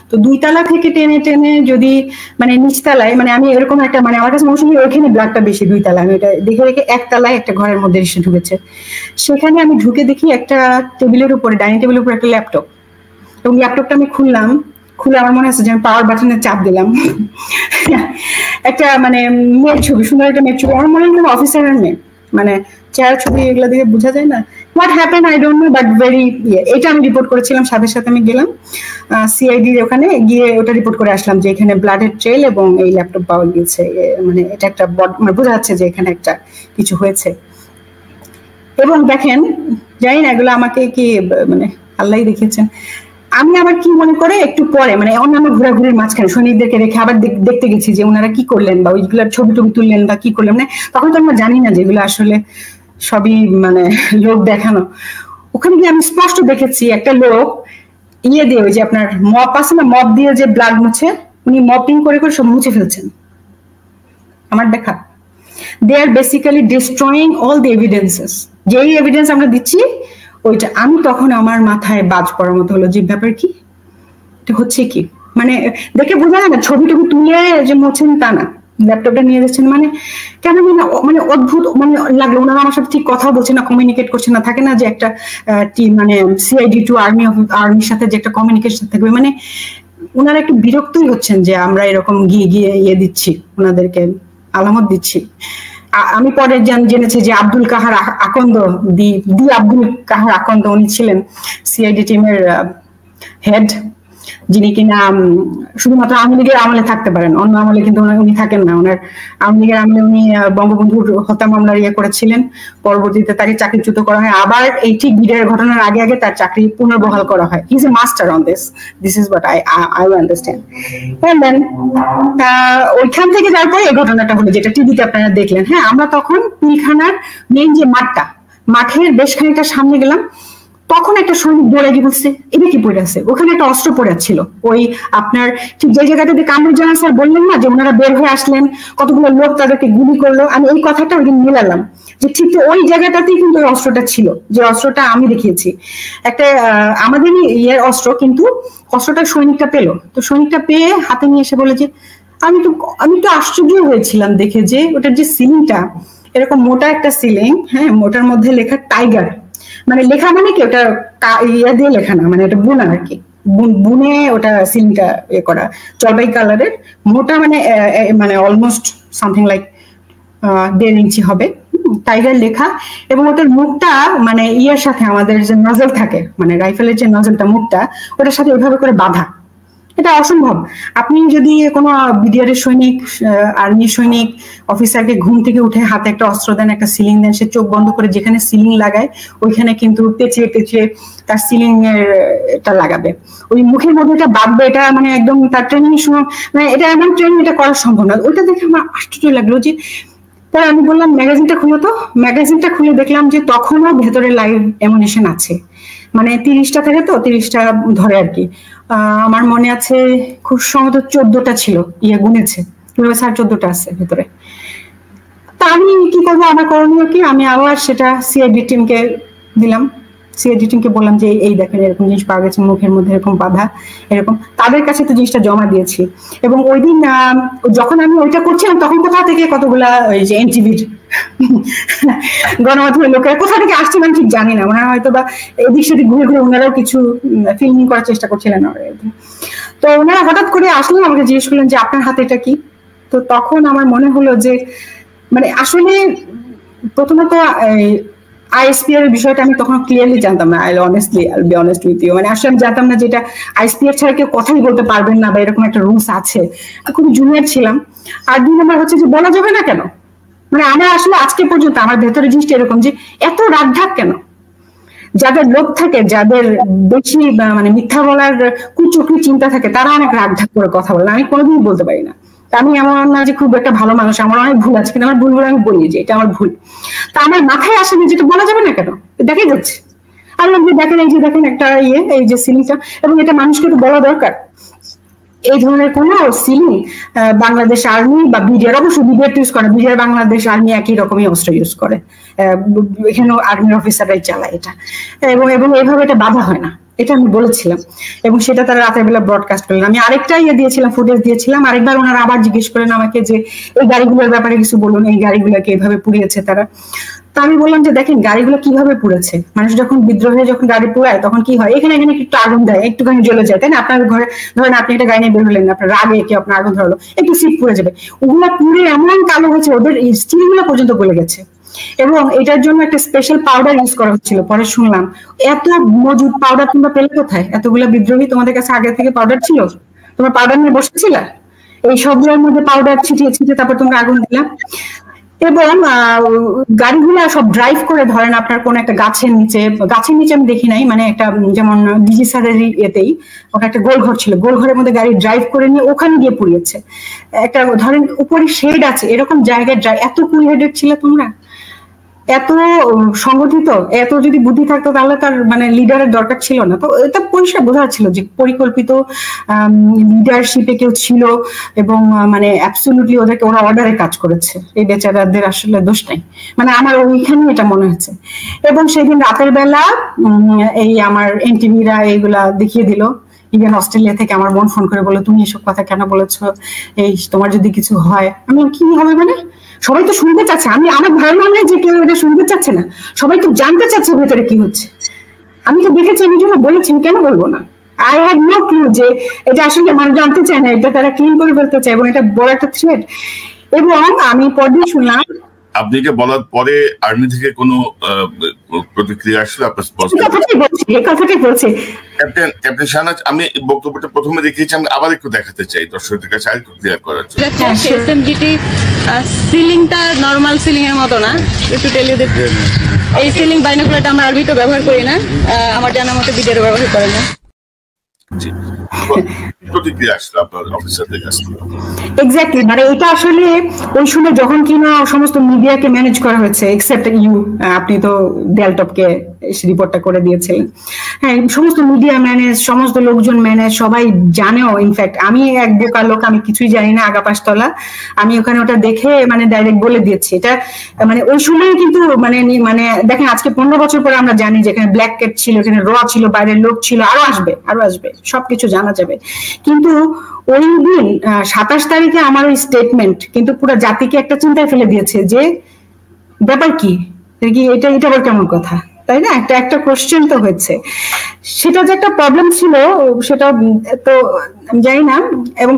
তো 2 তলা থেকে টেনে টেনে যদি মানে নিচতলায়, মানে আমি এরকম একটা, মানে আমার কাছে মনে হয় ওইখানে ব্লাডটা বেশি 2 তলা, আমি এটা দেখে রেখে 1 তলায় একটা ঘরের মধ্যে এসে ঢুকেছে। সেখানে আমি ঢুকে দেখি একটা টেবিলের উপরে, ডাইনিং টেবিলের উপরে একটা ল্যাপটপ, এবং ল্যাপটপটা আমি খুললাম, খুলে আমার মনে হচ্ছে যে আমি পাওয়ার বাটনে চাপ দিলাম। একটা মানে মেয়ের ছবি, সুন্দর একটা মেয়ের ছবি, আমার মনে হয় অফিসারের মেয়ে, মানে চেহারা ছবি এগুলো দিকে বোঝা যায় না। What happen I don't know, but very এটা আমি রিপোর্ট করেছিলাম, সাথে সাথে আমি গেলাম সিআইডি ওখানে গিয়ে ওটা রিপোর্ট করে আসলাম যে এখানে ব্লাডের ট্রেল এবং এই ল্যাপটপ পাওয়া গিয়েছে, মানে এটা একটা মানে বোঝা যাচ্ছে যে এখানে একটা কিছু হয়েছে। এবং দেখেন, জানি না এগুলো আমাকে কি মানে আল্লাহই দেখিয়েছেন। আমি আবার কি মনে করে একটু পরে, মানে অন্যান্য ঘোরাঘুরির মাঝখানে সৈনিকদেরকে রেখে আবার দেখতে গেছি যে ওনারা কি করলেন, বা ওইগুলার ছবি টবি তুললেন বা কি করলেন, মানে তখন তো আমরা জানি না যে এগুলো আসলে সবই মানে লোক দেখানো। ওখানে গিয়ে আমি স্পষ্ট দেখেছি একটা লোক ইয়ে দিয়ে, ওই যে আপনার মপ আছে না, মপ দিয়ে যে ব্লাড মুছে, উনি মপিং করে করে সব মুছে ফেলছেন। আমার দেখা, they are basically destroying all the evidences. যেই এভিডেন্স আমরা দিচ্ছি ওইটা, আমি তখন আমার মাথায় বাজ পড়ার মতো হলো যে ব্যাপার কি, এটা হচ্ছে কি, মানে দেখে বোঝা যায় না ছবি টবি তুলে যে মোছেন তা না, ল্যাপটপটা নিয়ে যাচ্ছেন, মানে কেন মানে অদ্ভুত মানে লাগলো। ওনারা আমার সাথে ঠিক কথা বলছে না, কমিউনিকেট করছে না, থাকে না যে একটা টিম মানে সিআইডি টু আর্মির সাথে যে একটা কমিউনিকেশন থাকবে, মানে ওনারা একটু বিরক্তই হচ্ছেন যে আমরা এরকম গিয়ে গিয়ে ইয়ে দিচ্ছি, ওনাদেরকে আলামত দিচ্ছি। আমি পরে জেনেছি যে আব্দুল কাহার আকন্দ, দি আব্দুল কাহার আকন্দ, উনি ছিলেন সিআইডি টিমের হেড, যিনি কিনা শুধুমাত্র আওয়ামী লীগের আমলে থাকতে পারেন, অন্য আমলে কিন্তু উনি থাকেন না। ওনার আওয়ামী লীগের আমলে উনি বঙ্গবন্ধুর হত্যা মামলার ইয়ে করেছিলেন, পরবর্তীতে তাকে চাকরিচ্যুত করা হয়, আবার এই ঠিক বিডের ঘটনার আগে আগে তার চাকরি পুনর্বহাল করা হয়। He is a master on this is what I understand. And then ওইখান থেকে তারপরে এই ঘটনাটা হলো যেটা টিভিতে আপনারা দেখলেন। হ্যাঁ, আমরা তখন পিলখানার মেইন যে মাঠের বেশ খানিকটা সামনে গেলাম, তখন একটা সৈনিক দৌড়ে গিয়ে বলছে এটা কি পড়ে আছে, ওখানে একটা অস্ত্র পড়ে ছিল। ওই আপনার ঠিক যে জায়গাটাতে কামরুজ্জামান স্যার বললেন না যে ওনারা বের হয়ে আসলেন, কতগুলো লোক তাদেরকে গুলি করলো, আমি এই কথাটা ওই দিন মিলালাম যে ঠিক ওই জায়গাটাতেই কিন্তু ওই অস্ত্রটা ছিল, যে অস্ত্রটা আমি দেখিয়েছি। একটা আমাদেরই ইয়ের অস্ত্র, কিন্তু অস্ত্রটা সৈনিকটা পেলো। তো সৈনিকটা পেয়ে হাতে নিয়ে এসে বলে যে আমি তো আশ্চর্য হয়েছিলাম দেখে যে ওটার যে সিলিংটা এরকম মোটা একটা সিলিং, হ্যাঁ, মোটার মধ্যে লেখা টাইগার, মানে লেখা মানে কি ওটা ইয়া দিয়ে লেখা না, মানে ওটা বুনা আর কি, বুনে ওটা সিলিংটা ইয়ে করা, জলপাই কালারের মোটা, মানে অলমোস্ট সামথিং লাইক 1.5 ইঞ্চি হবে, টাইগার লেখা। এবং ওটার মুখটা মানে ইয়ার সাথে আমাদের যে নজল থাকে, মানে রাইফেলের যে নজলটা মুখটা, ওটার সাথে ওইভাবে করে বাঁধা। এটা অসম্ভব। আপনি যদি কোনো বিডিআরের সৈনিক, আর্মি সৈনিক অফিসারকে ঘুম থেকে উঠে হাতে একটা অস্ত্র দেন, একটা সিলিং দেন, সে চোখ বন্ধ করে যেখানে সিলিং লাগায় ওইখানে কিন্তু পেঁচিয়ে পেঁচিয়ে তার সিলিং এর এটা লাগাবে, ওই মুখের মধ্যে এটা বাঁধবে, এটা মানে একদম তার ট্রেনিং সময়, মানে এটা এমন ট্রেনিং এটা করা সম্ভব না। ওইটা দেখে আমার আশ্চর্য লাগলো। যে পরে আমি বললাম ম্যাগাজিনটা খুলো, তো ম্যাগাজিনটা খুলে দেখলাম যে তখনও ভেতরে লাইভ এমুনিশন আছে, মানে 30টা থাকে, তো 30টা ধরে আর কি। আমার মনে আছে খুব সম্ভবত 14টা ছিল, ইয়ে গুনেছে স্যার, 14টা আছে ভেতরে। তা আমি কি করবো, আমার করণীয় কি, আমি আবার সেটা সিআইডি টিমকে দিলাম, সিআইডি টিমকে বললাম যে এই দেখেন এরকম জিনিস পাওয়া গেছে, মুখের মধ্যে এরকম বাঁধা, এরকম। তাদের কাছে তো জিনিসটা জমা দিয়েছি। এবং ওই দিন যখন আমি ওইটা করছিলাম তখন কোথা থেকে কতগুলা ওই যে এনটিভির গণমাধ্যমের লোকেরা কোথা থেকে আসছিলেন আমি ঠিক জানি না, ওনারা হয়তো বা এদিক সেদিক ঘুরে ঘুরে ওনারাও কিছু ফিল্মিং করার চেষ্টা করছিলেন। তো ওনারা হঠাৎ করে আসলেন, আমাকে জিজ্ঞেস করলেন যে আপনার হাতে এটা কি। তো তখন আমার মনে হলো যে মানে আসলে প্রথমত আইএসপিআর এর বিষয়টা আমি তখন ক্লিয়ারলি জানতাম না। আইল বি অনেস্ট উইথ ইউ, মানে আসলে আমি জানতাম না যেটা আইএসপিআর ছাড়া কেউ কথাই বলতে পারবেন না বা এরকম একটা রুলস আছে। খুব জুনিয়র ছিলাম। আর 2 নম্বর হচ্ছে যে বলা যাবে না কেন, মানে আমার আসলে আজকে পর্যন্ত আমার ভেতরে জিনিসটা এরকম যে এত রাগঢাক কেন। যাদের লোক থাকে, যাদের বেশি মানে মিথ্যা বলার কুচক্রি চিন্তা থাকে, তারা অনেক রাগঢাক করে কথা বলে, আমি কোনোদিনই বলতে পারি না। আমি এমন না যে খুব একটা ভালো মানুষ, আমার অনেক ভুল আছে, কিন্তু আমার ভুলগুলো আমি বলি যে এটা আমার ভুল। তা আমার মাথায় আসেনি, যেটা বলা যাবে না কেন, দেখাই যাচ্ছে। আর দেখেন এই যে দেখেন একটা এই যে সিলিংটা, এবং এটা মানুষকে একটু বলা দরকার, এই ধরনের কোন সিলিং বাংলাদেশ আর্মি বা বিডিআর, অবশ্যই বিডিআর ইউজ করে, বিডিআর বাংলাদেশ আর্মি একই রকমই অস্ত্র ইউজ করে, এখানে আর্মি অফিসাররাই চালায় এটা, এবং এইভাবে এটা বাধা হয় না, এটা আমি বলেছিলাম। এবং সেটা তারা রাতের বেলা ব্রডকাস্ট করলেন। আমি আরেকটা দিয়েছিলাম, ফুটেজ দিয়েছিলাম, আরেকবার ওনারা আবার জিজ্ঞেস করেন আমাকে যে এই গাড়িগুলোর ব্যাপারে কিছু বলুন, এই গাড়িগুলোকে এইভাবে পুড়িয়েছে তারা। তো আমি বললাম যে দেখেন গাড়িগুলো কিভাবে পুড়েছে, মানুষ যখন বিদ্রোহে যখন গাড়ি পুড়ায় তখন কি হয়, এখানে একটু আগুন দেয়, একটুখানি জ্বলে যায়, তাই না? আপনার ঘরে ধরেন আপনি একটা গাড়ি নিয়ে বের হলেন, আপনার রাগে কি আপনার আগুন ধরলো, একটু সিট পুড়ে যাবে, ওগুলা পুড়ে এমন কালো হয়েছে, ওদের স্টিলগুলো পর্যন্ত গলে গেছে। এবং এটার জন্য একটা স্পেশাল পাউডার ইউজ করা হচ্ছিল, পরে শুনলাম। এত মজুদ পাউডার তোমরা পেলে কোথায়? এতগুলো বিদ্রোহী তোমাদের কাছে আগে থেকে পাউডার ছিল? তোমরা পাউডার নিয়ে বসেছিল? এই সবগুলোর মধ্যে পাউডার ছিটিয়ে তারপর তোমরা আগুন দিলাম। এবং গাড়িগুলা সব ড্রাইভ করে, ধরেন আপনার কোন একটা গাছের নিচে আমি দেখি নাই, মানে একটা যেমন ডিজি স্যারের এতেই ওটা একটা গোলঘর ছিল, গোলঘরের মধ্যে গাড়ি ড্রাইভ করে নিয়ে ওখানে গিয়ে পুড়িয়েছে। একটা ধরেন উপরে শেড আছে, এরকম জায়গায় এত কুল হেডেড ছিল তোমরা, এত সংগঠিত, এত যদি বুদ্ধি থাকতো তাহলে তার মানে লিডারের দরকার ছিল না। তো এটা পরিষ্কার বোঝা ছিল যে পরিকল্পিত লিডারশিপে কেউ ছিল, এবং মানে অ্যাবসলিউটলি ওদেরকে ওরা অর্ডারে কাজ করেছে, এই বেচারাদের আসলে দোষ নাই, মানে আমার ওইখানে এটা মনে হচ্ছে। এবং সেদিন রাতের বেলা এই আমার এনটিভিরা এইগুলা দেখিয়ে দিল, ইভেন অস্ট্রেলিয়া থেকে আমার বোন ফোন করে বলে তুমি এসব কথা কেন বলেছো, এই তোমার যদি কিছু হয়। আমি কি হবে, মানে সবাই তো শুনতে চাচ্ছে, আমার ধারণা নেই যে কেউ এটা শুনতে চাচ্ছে না, সবাই তো জানতে চাচ্ছে ভেতরে কি হচ্ছে। আমি তো দেখেছি, আমি জন্য বলেছি, কেন বলবো না? আই হ্যাড নো ক্লু যে এটা আসলে মানুষ জানতে চায় না, এটা তারা ক্লিন করে ফেলতে চায়, এবং এটা বড় একটা থ্রেট। এবং আমি পরদিন শুনলাম, আপনি এটা বলার পরে আর্মি থেকে কোনো প্রতিক্রিয়া আসলে আপনার কথাটাই বলছি ক্যাপ্টেন শাহনাজ, আমি বক্তব্যটা প্রথমে দেখিয়েছি, আমি আবার একটু দেখাতে চাই দর্শকদের কাছে আরেকটু ক্লিয়ার করার জন্য। এসএমজিটি সিলিংটা নরমাল সিলিং এর মতো না, একটু টেল ইউ দ্যাট এই সিলিং বাইনোকুলারটা আমরা আরবিতে ব্যবহার করি না, আমার জানা মতে বিডিআর ব্যবহার করে না। জি, প্রতিক্রিয়া আসলে আপনার অফিসারদের কাছে। এক্স্যাক্টলি, মানে এটা আসলে ওই সময় যখন কিনা সমস্ত মিডিয়াকে ম্যানেজ করা হয়েছে, এক্সেপ্ট ইউ, আপনি তো ডেলটপকে রিপোর্টটা করে দিয়েছিলেন, হ্যাঁ, সমস্ত মিডিয়া ম্যানেজ, সমস্ত লোকজন ম্যানেজ, সবাই জানেও। ইনফ্যাক্ট আমি এক বোকা লোক, আমি কিছুই জানি না আগাপাশতলা, আমি ওখানে ওটা দেখে মানে ডাইরেক্ট বলে দিয়েছি এটা, মানে ওই সময় কিন্তু মানে দেখেন আজকে 15 বছর পরে আমরা জানি যে এখানে ব্ল্যাক ক্যাট ছিল, এখানে র ছিল, বাইরের লোক ছিল, আরো আসবে সবকিছু জানা যাবে। কিন্তু ওই দিন 27 তারিখে আমার ওই স্টেটমেন্ট কিন্তু পুরো জাতিকে একটা চিন্তায় ফেলে দিয়েছে যে ব্যাপার কি, এটা আবার কেমন কথা, তাই না? একটা কোশ্চেন তো হয়েছে, সেটা যে একটা প্রবলেম ছিল সেটা তো আমি জানি না। এবং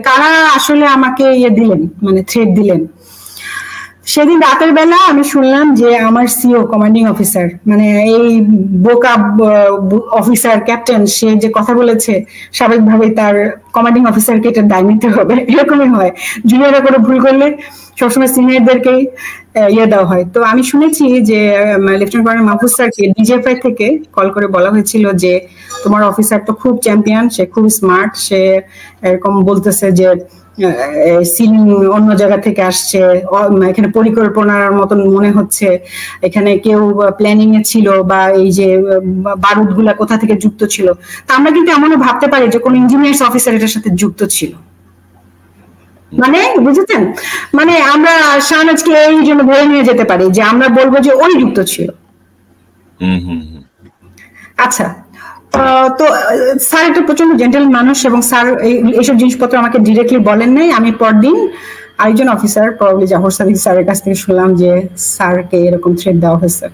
কারা আসলে আমাকে দিলেন, মানে থ্রেট দিলেন, সেদিন রাতের বেলা আমি শুনলাম যে আমার সিও কমান্ডিং অফিসার, মানে এই বোকা অফিসার ক্যাপ্টেন, সে যে কথা বলেছে স্বাভাবিকভাবেই তার কমান্ডিং অফিসারকে এটা দায় নিতে হবে, এরকমই হয়। জুনিয়ররা কোনো ভুল করলে সবসময় সিনিয়রদেরকেই দেওয়া হয়। তো আমি শুনেছি যে লেফটেন্যান্ট কর্নেল মাহফুজ স্যারকে ডিজিএফআই থেকে কল করে বলা হয়েছিল যে তোমার অফিসার তো খুব চ্যাম্পিয়ন, সে খুব স্মার্ট, সে এরকম বলতেছে যে সিলিং অন্য জায়গা থেকে আসছে, এখানে পরিকল্পনার মতন মনে হচ্ছে, এখানে কেউ প্ল্যানিং এ ছিল, বা এই যে বারুদ গুলা কোথা থেকে যুক্ত ছিল। তা আমরা কিন্তু এমনও ভাবতে পারি যে কোন ইঞ্জিনিয়ার্স অফিসার এটার সাথে যুক্ত ছিল, মানে বুঝেছেন, মানে আমরা শাহনাজকে এই জন্য ধরে নিয়ে যেতে পারি যে আমরা বলবো যে ওই যুক্ত ছিল। আচ্ছা, তো স্যার একটা প্রচন্ড জেন্টেল মানুষ, এবং স্যার এইসব জিনিসপত্র আমাকে ডিরেক্টলি বলেন নাই। আমি পরদিন আরেকজন অফিসার, প্রবাবলি জাফর সাদিক স্যারের কাছ থেকে শুনলাম যে স্যারকে এরকম থ্রেট দেওয়া হয়েছে।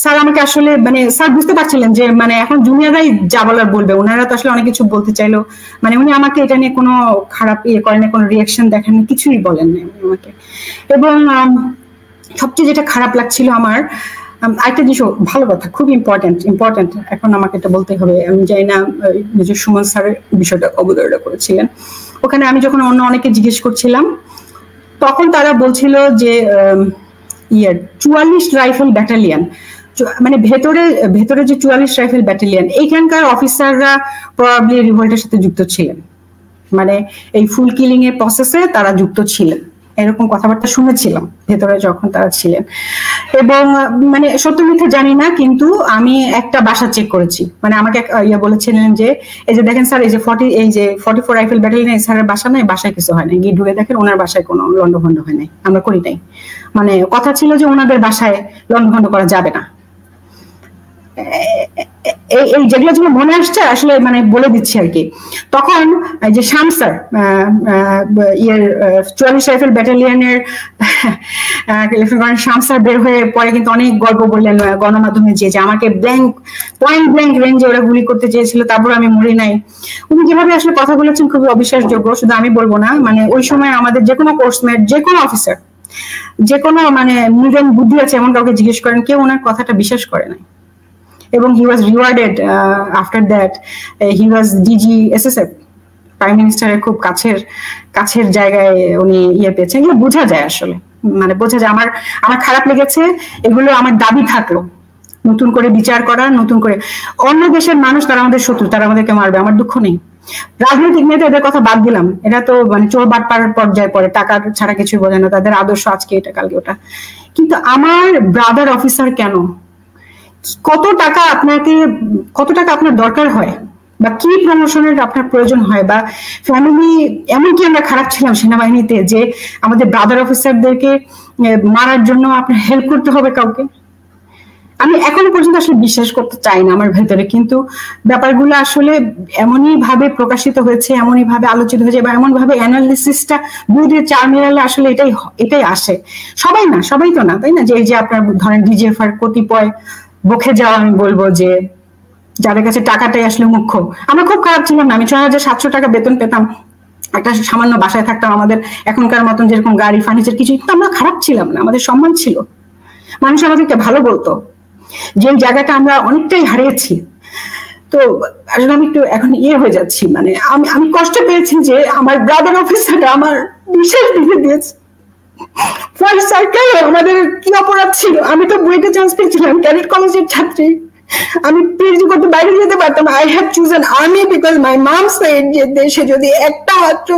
স্যার আমাকে আসলে মানে স্যার বুঝতে পারছিলেন যে মানে এখন জুনিয়ররাই যা বলার বলবে, ওনারা তো আসলে অনেক কিছু বলতে চাইলো, মানে উনি আমাকে এটা নিয়ে কোনো খারাপ করেন না, কোনো রিয়াকশন দেখেন, কিছুই বলেন না আমাকে। এবং সবচেয়ে যেটা খারাপ লাগছিল আমার, আরেকটা জিনিস, ভালো কথা, খুব ইম্পর্টেন্ট এখন আমাকে এটা বলতে হবে। আমি জানি না নিজের সুমন স্যারের বিষয়টা অবতারণা করেছিলেন ওখানে, আমি যখন অন্য অনেকে জিজ্ঞেস করছিলাম তখন তারা বলছিল যে 44 রাইফেল ব্যাটালিয়ন, মানে ভেতরে যে 44 রাইফেল ব্যাটালিয়ন, এইখানকার অফিসাররা প্রবাবলি রিভোল্টের সাথে যুক্ত ছিলেন। মানে এই ফুল কিলিং এর প্রসেসে তারা যুক্ত ছিলেন, এরকম কথাবার্তা শুনেছিলাম ভেতরে যখন তারা ছিলেন। এবং মানে সত্য মিথ্যা জানি না, কিন্তু আমি একটা বাসা চেক করেছি, মানে আমাকে ইয়ে বলেছিলেন যে এই যে দেখেন স্যার, এই যে 44 রাইফেল ব্যাটালিয়ন স্যারের বাসা নাই, বাসায় কিছু হয় না, গিয়ে ঢুকে দেখেন ওনার বাসায় কোনো লন্ডভন্ড হয় নাই, আমরা করি নাই। মানে কথা ছিল যে ওনাদের বাসায় লন্ডভন্ড করা যাবে না। এই যেগুলো যেগুলো মনে আসছে আসলে মানে বলে দিচ্ছি আর কি। তখন যে শামসার 44 রাইফেল ব্যাটালিয়নের শামসার বের হয়ে পরে কিন্তু অনেক গল্প বললেন গণমাধ্যমে, যে আমাকে পয়েন্ট ব্ল্যাঙ্ক রেঞ্জে ওরা গুলি করতে চেয়েছিল, তারপর আমি মরি নাই। উনি যেভাবে আসলে কথা বলেছেন খুবই অবিশ্বাসযোগ্য। শুধু আমি বলবো না, মানে ওই সময় আমাদের যে কোনো কোর্সমেট, যে কোনো অফিসার, যে কোনো মানে নিজের বুদ্ধি আছে এমন কাউকে জিজ্ঞেস করেন, কেউ ওনার কথাটা বিশ্বাস করে নাই। এবং he was rewarded after that. He was DG SSF, prime মিনিস্টারের খুব কাছের জায়গায় উনি ইয়ে পেয়েছেন। এগুলো বোঝা যায় আসলে, মানে বোঝা যায়। আমার খারাপ লেগেছে, এগুলো আমার দাবি থাকলো নতুন করে বিচার করা, নতুন করে। অন্য দেশের মানুষ তারা আমাদের শত্রু, তারা আমাদেরকে মারবে, আমার দুঃখ নেই। রাজনৈতিক নেতা এদের কথা বাদ দিলাম, এরা তো মানে চোর বাটপার পর্যায়ে পড়ে, টাকা ছাড়া কিছুই বোঝে না, তাদের আদর্শ আজকে এটা কালকে ওটা। কিন্তু আমার ব্রাদার অফিসার কেন, কত টাকা আপনার দরকার হয়, বা কি প্রমোশনের আপনার প্রয়োজন হয়, বা ফ্যামিলি, এমনকি আমরা খারাপ ছিলাম সেনাবাহিনীতে যে আমাদের ব্রাদার অফিসারদেরকে মারার জন্য আপনার হেল্প করতে হবে কাউকে। আমি এখনো পর্যন্ত আসলে বিশ্বাস করতে চাই না আমার ভেতরে, কিন্তু ব্যাপারগুলো আসলে এমনই ভাবে প্রকাশিত হয়েছে, এমনই ভাবে আলোচিত হয়েছে, বা এমন ভাবে অ্যানালিসিসটা 2 4 মিলালে আসলে এটাই আসে। সবাই তো না, তাই না? যে আপনার ধরেন ডিজিএফআর কতিপয় বকে যাওয়া, আমি বলবো যে যাদের কাছে টাকাটাই আসলে মুখ্য। আমরা খুব খারাপ ছিলাম না, আমি 6700 টাকা বেতন পেতাম, একটা সামান্য বাসায় থাকতাম, আমাদের এখনকার মতন যেরকম গাড়ি ফার্নিচার কিছু, কিন্তু আমরা খারাপ ছিলাম না, আমাদের সম্মান ছিল, মানুষ আমাদেরকে ভালো বলতো। যে জায়গাটা আমরা অনেকটাই হারিয়েছি। তো আসলে আমি একটু এখন হয়ে যাচ্ছি, মানে আমি কষ্ট পেয়েছি যে আমার ব্রাদার অফিসারটা আমার বিশেষ দিকে দিয়েছে। ফার্স্ট সার্কেলে আমাদের কি অপরাধ ছিল? আমি তো বুয়েটে চান্স পেয়েছিলাম, ক্যাডেট কলেজের ছাত্রী, আমি পিএইচডি করতে বাইরে যেতে পারতাম। I have chosen army because my mum said যে দেশে যদি একটা মাত্র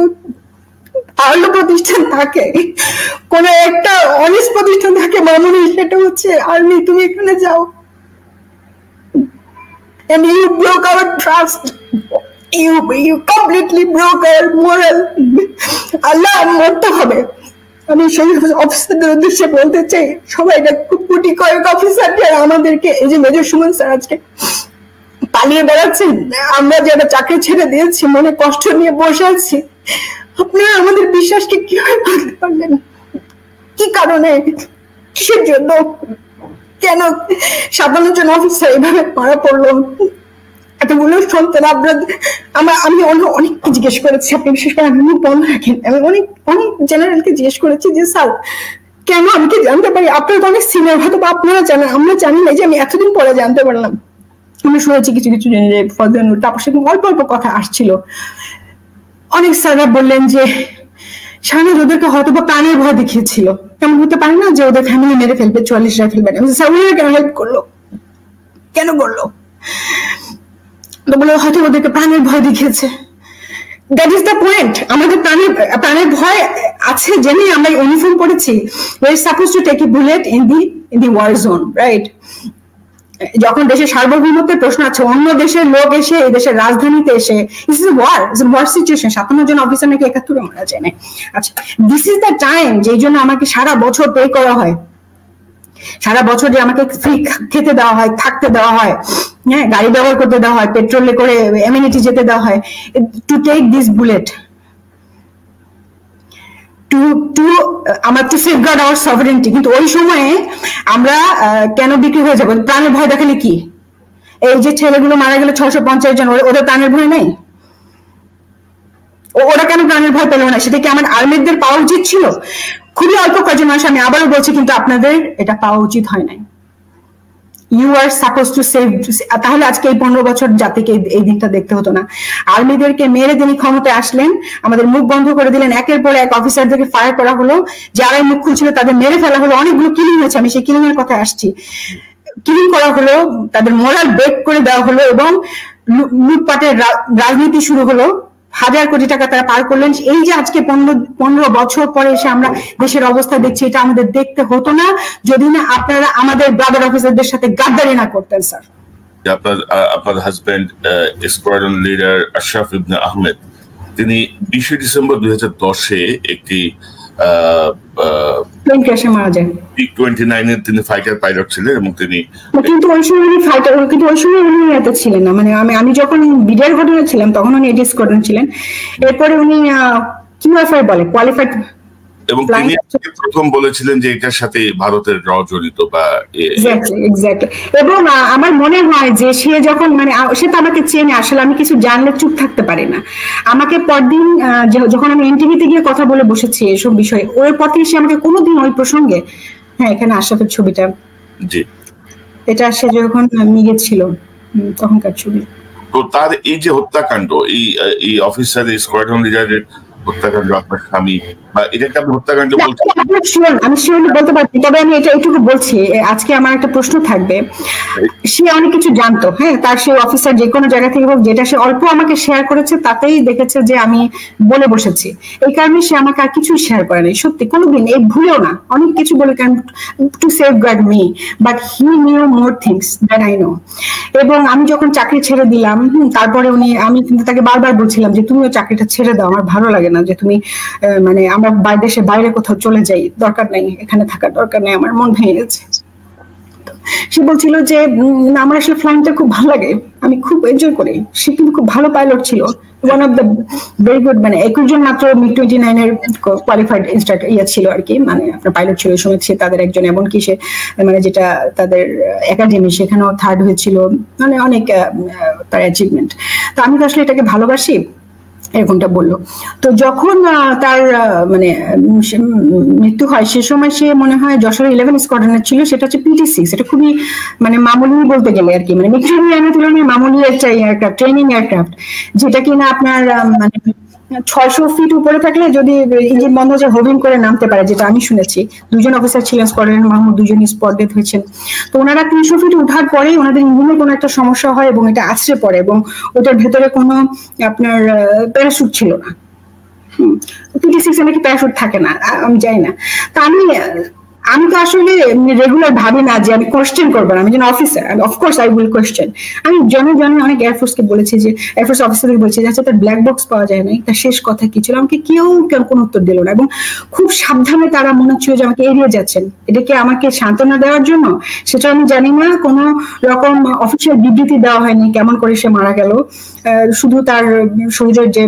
ভালো প্রতিষ্ঠান থাকে, কোন একটা অনেস্ট প্রতিষ্ঠান থাকে মামুনি, সেটা হচ্ছে আর্মি। তুমি এখানে যাও। And you broke our trust. You completely broke our moral. আল্লাহ মরতে হবে। আমি সেই অফিসারদের উদ্দেশ্যে বলতে চাই, সবাইটা কোটি কয়েক অফিসার যারা আমাদেরকে, এই যে মেজর সুমন স্যার আজকে পালিয়ে বেড়াচ্ছেন, আমরা যারা চাকরি ছেড়ে দিয়েছি, মনে কষ্ট নিয়ে বসে আছি, আপনারা আমাদের বিশ্বাসকে কিভাবে ভাঙতে পারলেন? কি কারণে, কিসের জন্য, কেন 57 জন অফিসার এভাবে মারা পড়লো? এতগুলো সন্তান আমি অনেক জিজ্ঞেস করেছি, আপনি বিশেষ করে আমি বন্ধ রাখেন, আমি অনেক জেনারেলকে জিজ্ঞেস করেছি যে স্যার কেন, আমি কি জানতে পারি? আপনারা তো অনেক সিনিয়র, হয়তো আপনারা জানেন, আমরা জানি না, যে আমি এতদিন পরে জানতে পারলাম। আমি শুনেছি কিছু ফজলুর, তারপর সেরকম অল্প কথা আসছিল। অনেক স্যাররা বললেন যে শাহনাজ ওদেরকে হয়তো বা প্রাণের ভয় দেখিয়েছিল, এমন হতে পারে না যে ওদের ফ্যামিলি মেরে ফেলবে, 44 রাইফেল ব্যাটালিয়ন। স্যার ওরা কেন হেল্প করলো, কেন করলো? বলে হয়তো ওদেরকে প্রাণের ভয় দেখিয়েছে। That is the point. আমাদের প্রাণের ভয় আছে জেনে আমরা ইউনিফর্ম পড়েছি। We are suppose to take a bullet in the war zone, right? যখন দেশের সার্বভৌমত্বের প্রশ্ন আছে, অন্য দেশের লোক এসে এই দেশের রাজধানীতে এসে, দিস ইজ ওয়ার সিচুয়েশন। 57 জন অফিসার নাকি 71 মারা যায় না। আচ্ছা, দিস ইজ দ্য টাইম যেই জন্য আমাকে সারা বছর পে করা হয়, সারা বছর যে আমাকে ফ্রি খেতে দেওয়া হয়, থাকতে দেওয়া হয়, হ্যাঁ, গাড়ি ব্যবহার করতে দেওয়া হয়, পেট্রোলে করে এমিনিটি যেতে দেওয়া হয়, to take this bullet, to safeguard our sovereignty. কিন্তু ওই সময়ে আমরা কেন বিক্রি হয়ে যাবো? প্রাণের ভয় দেখালে কি? এই যে ছেলেগুলো মারা গেল 650 জন, ওদের প্রাণের ভয় নেই? ওরা কেন প্রাণের ভয় পেল না? সেটা কি আমার আর্মিদের পাওয়া উচিত ছিল? খুবই অল্প কয়েকজন মানুষ, আমি আবারও বলছি, কিন্তু আপনাদের এটা পাওয়া উচিত হয় নাই। You are suppose to save. তাহলে আজকে এই 15 বছর জাতিকে এই দিনটা দেখতে হতো না। আর্মিদেরকে মেরে তিনি ক্ষমতায় আসলেন, আমাদের মুখ বন্ধ করে দিলেন, একের পর এক অফিসারদেরকে ফায়ার করা হলো, যারাই মুখ খুলছিল তাদের মেরে ফেলা হলো, অনেকগুলো কিলিং হয়েছে, আমি সেই কিলিং এর কথায় আসছি। কিলিং করা হলো, তাদের মোরাল ব্রেক করে দেওয়া হলো, এবং লুটপাটের রাজনীতি শুরু হলো, হাজার কোটি টাকা তারা পার করলেন। এই যে আজকে 15 বছর পরে এসে আমরা দেশের অবস্থা দেখছি, এটা আমাদের দেখতে হতো না যদি না আপনারা আমাদের ব্রাদার অফিসারদের সাথে গাদ্দারি না করতেন স্যার। আপনার হাজবেন্ড স্কোয়াড্রন লিডার আশরাফ ইবনে আহমেদ, তিনি 20 ডিসেম্বর 2010-এ একটি প্লেন ক্র্যাশে মারা যান। MiG-29 এর তিনি ফাইটার পাইলট ছিলেন এবং তিনি কিন্তু ওই সময় উনি ফাইটার, কিন্তু ওই সময় উনি এতে ছিলেন না, মানে আমি যখন বিডিআর ঘটনা ছিলাম তখন উনি এটি স্কোয়াড্রন ছিলেন। এরপরে উনি কিউএফআই বলে কোয়ালিফাইড, এবং তিনি প্রথম বলেছিলেন যে এটার সাথে ভারতের র জড়িত বা এক্স্যাক্টলি। এবং আমার মনে হয় যে সে যখন মানে সে তো আমাকে চেনে, আসলে আমি কিছু জানলে চুপ থাকতে পারি না। আমাকে পরদিন যখন আমি এনটিভিতে গিয়ে কথা বলে বসেছি এসব বিষয়ে, ওর পর থেকে সে আমাকে কোনোদিন ওই প্রসঙ্গে, হ্যাঁ এখানে আশরাফের ছবিটা, জি এটা সে যখন মিগে ছিল তখনকার ছবি। তো তার এই যে হত্যাকাণ্ড, এই অফিসার স্কোয়াড্রন লিডারের হত্যাকাণ্ড, আপনার স্বামী বা এটাকে আপনি হত্যাকাণ্ড বলছেন? আমি শিওরলি বলতে পারছি, তবে আমি এটা এইটুকু বলছি, আজকে আমার একটা প্রশ্ন থাকবে। সে অনেক কিছু জানতো, হ্যাঁ, তার সেই অফিসার যে কোনো জায়গা থেকে হোক, যেটা সে অল্প আমাকে শেয়ার করেছে তাতেই দেখেছে যে আমি বলে বসেছি, এই কারণে সে আমাকে আর কিছু শেয়ার করে নাই সত্যি কোনোদিন, এই ভুলেও না। অনেক কিছু বলে কারণ to safeguard me, but he knew more things than I know. এবং আমি যখন চাকরি ছেড়ে দিলাম, তারপরে আমি কিন্তু তাকে বারবার বলছিলাম যে তুমিও চাকরিটা ছেড়ে দাও, আমার ভালো লাগে না যে তুমি মানে আমরা দেশের বাইরে কোথাও চলে যাই, দরকার নাই, এখানে থাকার দরকার নেই, আমার মন ভেঙে গেছে। সে বলছিল যে আমার আসলে ফ্লাইংটা খুব ভালো লাগে, আমি খুব এনজয় করি। সে কিন্তু খুব ভালো পাইলট ছিল, one of the very good, মানে 21 জন মাত্র MiG-29 এর কোয়ালিফাইড ইনস্ট্রাক্টর ছিল আর কি, মানে আপনার পাইলট ছিল ওই সময়, সে তাদের একজন। এমনকি সে মানে যেটা তাদের একাডেমি সেখানেও 3rd হয়েছিল, মানে অনেক তার অ্যাচিভমেন্ট। তো আমি তো আসলে এটাকে ভালোবাসি, এরকমটা বললো। তো যখন তার মানে মৃত্যু হয় সে সময় সে মনে হয় যশোর 11 স্কোয়াড্রনের ছিল, সেটা হচ্ছে PT-6, এটা খুবই মানে মামুলি বলতে গেলে আর কি, মানে MiG-29 তুলনায় মামুলি একটা এয়ারক্রাফট, ট্রেনিং এয়ারক্রাফট, যেটা কিনা আপনার মানে 600 ফিট উপরে থাকলে যদি ইঞ্জিন বন্ধ হয়ে হোভিং করে নামতে পারে, যেটা আমি শুনেছি। 2 জন অফিসার ছিলেন স্কোয়াড্রনের, মাহমুদ 2 জনই স্পট ডেথ হয়েছেন। তো ওনারা 300 ফিট উঠার পরেই ওনাদের ইঞ্জিনের কোনো একটা সমস্যা হয় এবং এটা আছড়ে পড়ে, এবং ওটার ভেতরে কোনো আপনার প্যারাশুট ছিল না। PT-6 এ নাকি প্যারাশুট থাকে না, আমি জানি না। তো আমি তো আসলে রেগুলার ভাবি না যে আমি কোয়েশ্চেন করবো না, আমি যেন officer, of course I will question. আমি জনে অনেক এয়ারফোর্সকে বলেছি, যে এয়ারফোর্স অফিসারকে বলেছি যে আচ্ছা তার ব্ল্যাক বক্স পাওয়া যায় নাই, তার শেষ কথা কি ছিল, আমাকে কেউ কোনো উত্তর দিল না, এবং খুব সাবধানে তারা মনে হচ্ছিল যে আমাকে এড়িয়ে যাচ্ছেন। এটাকে আমাকে সান্ত্বনা দেওয়ার জন্য, সেটা আমি জানি না, কোনো রকম অফিসিয়াল বিবৃতি দেওয়া হয়নি কেমন করে সে মারা গেল। শুধু তার শহীদের যে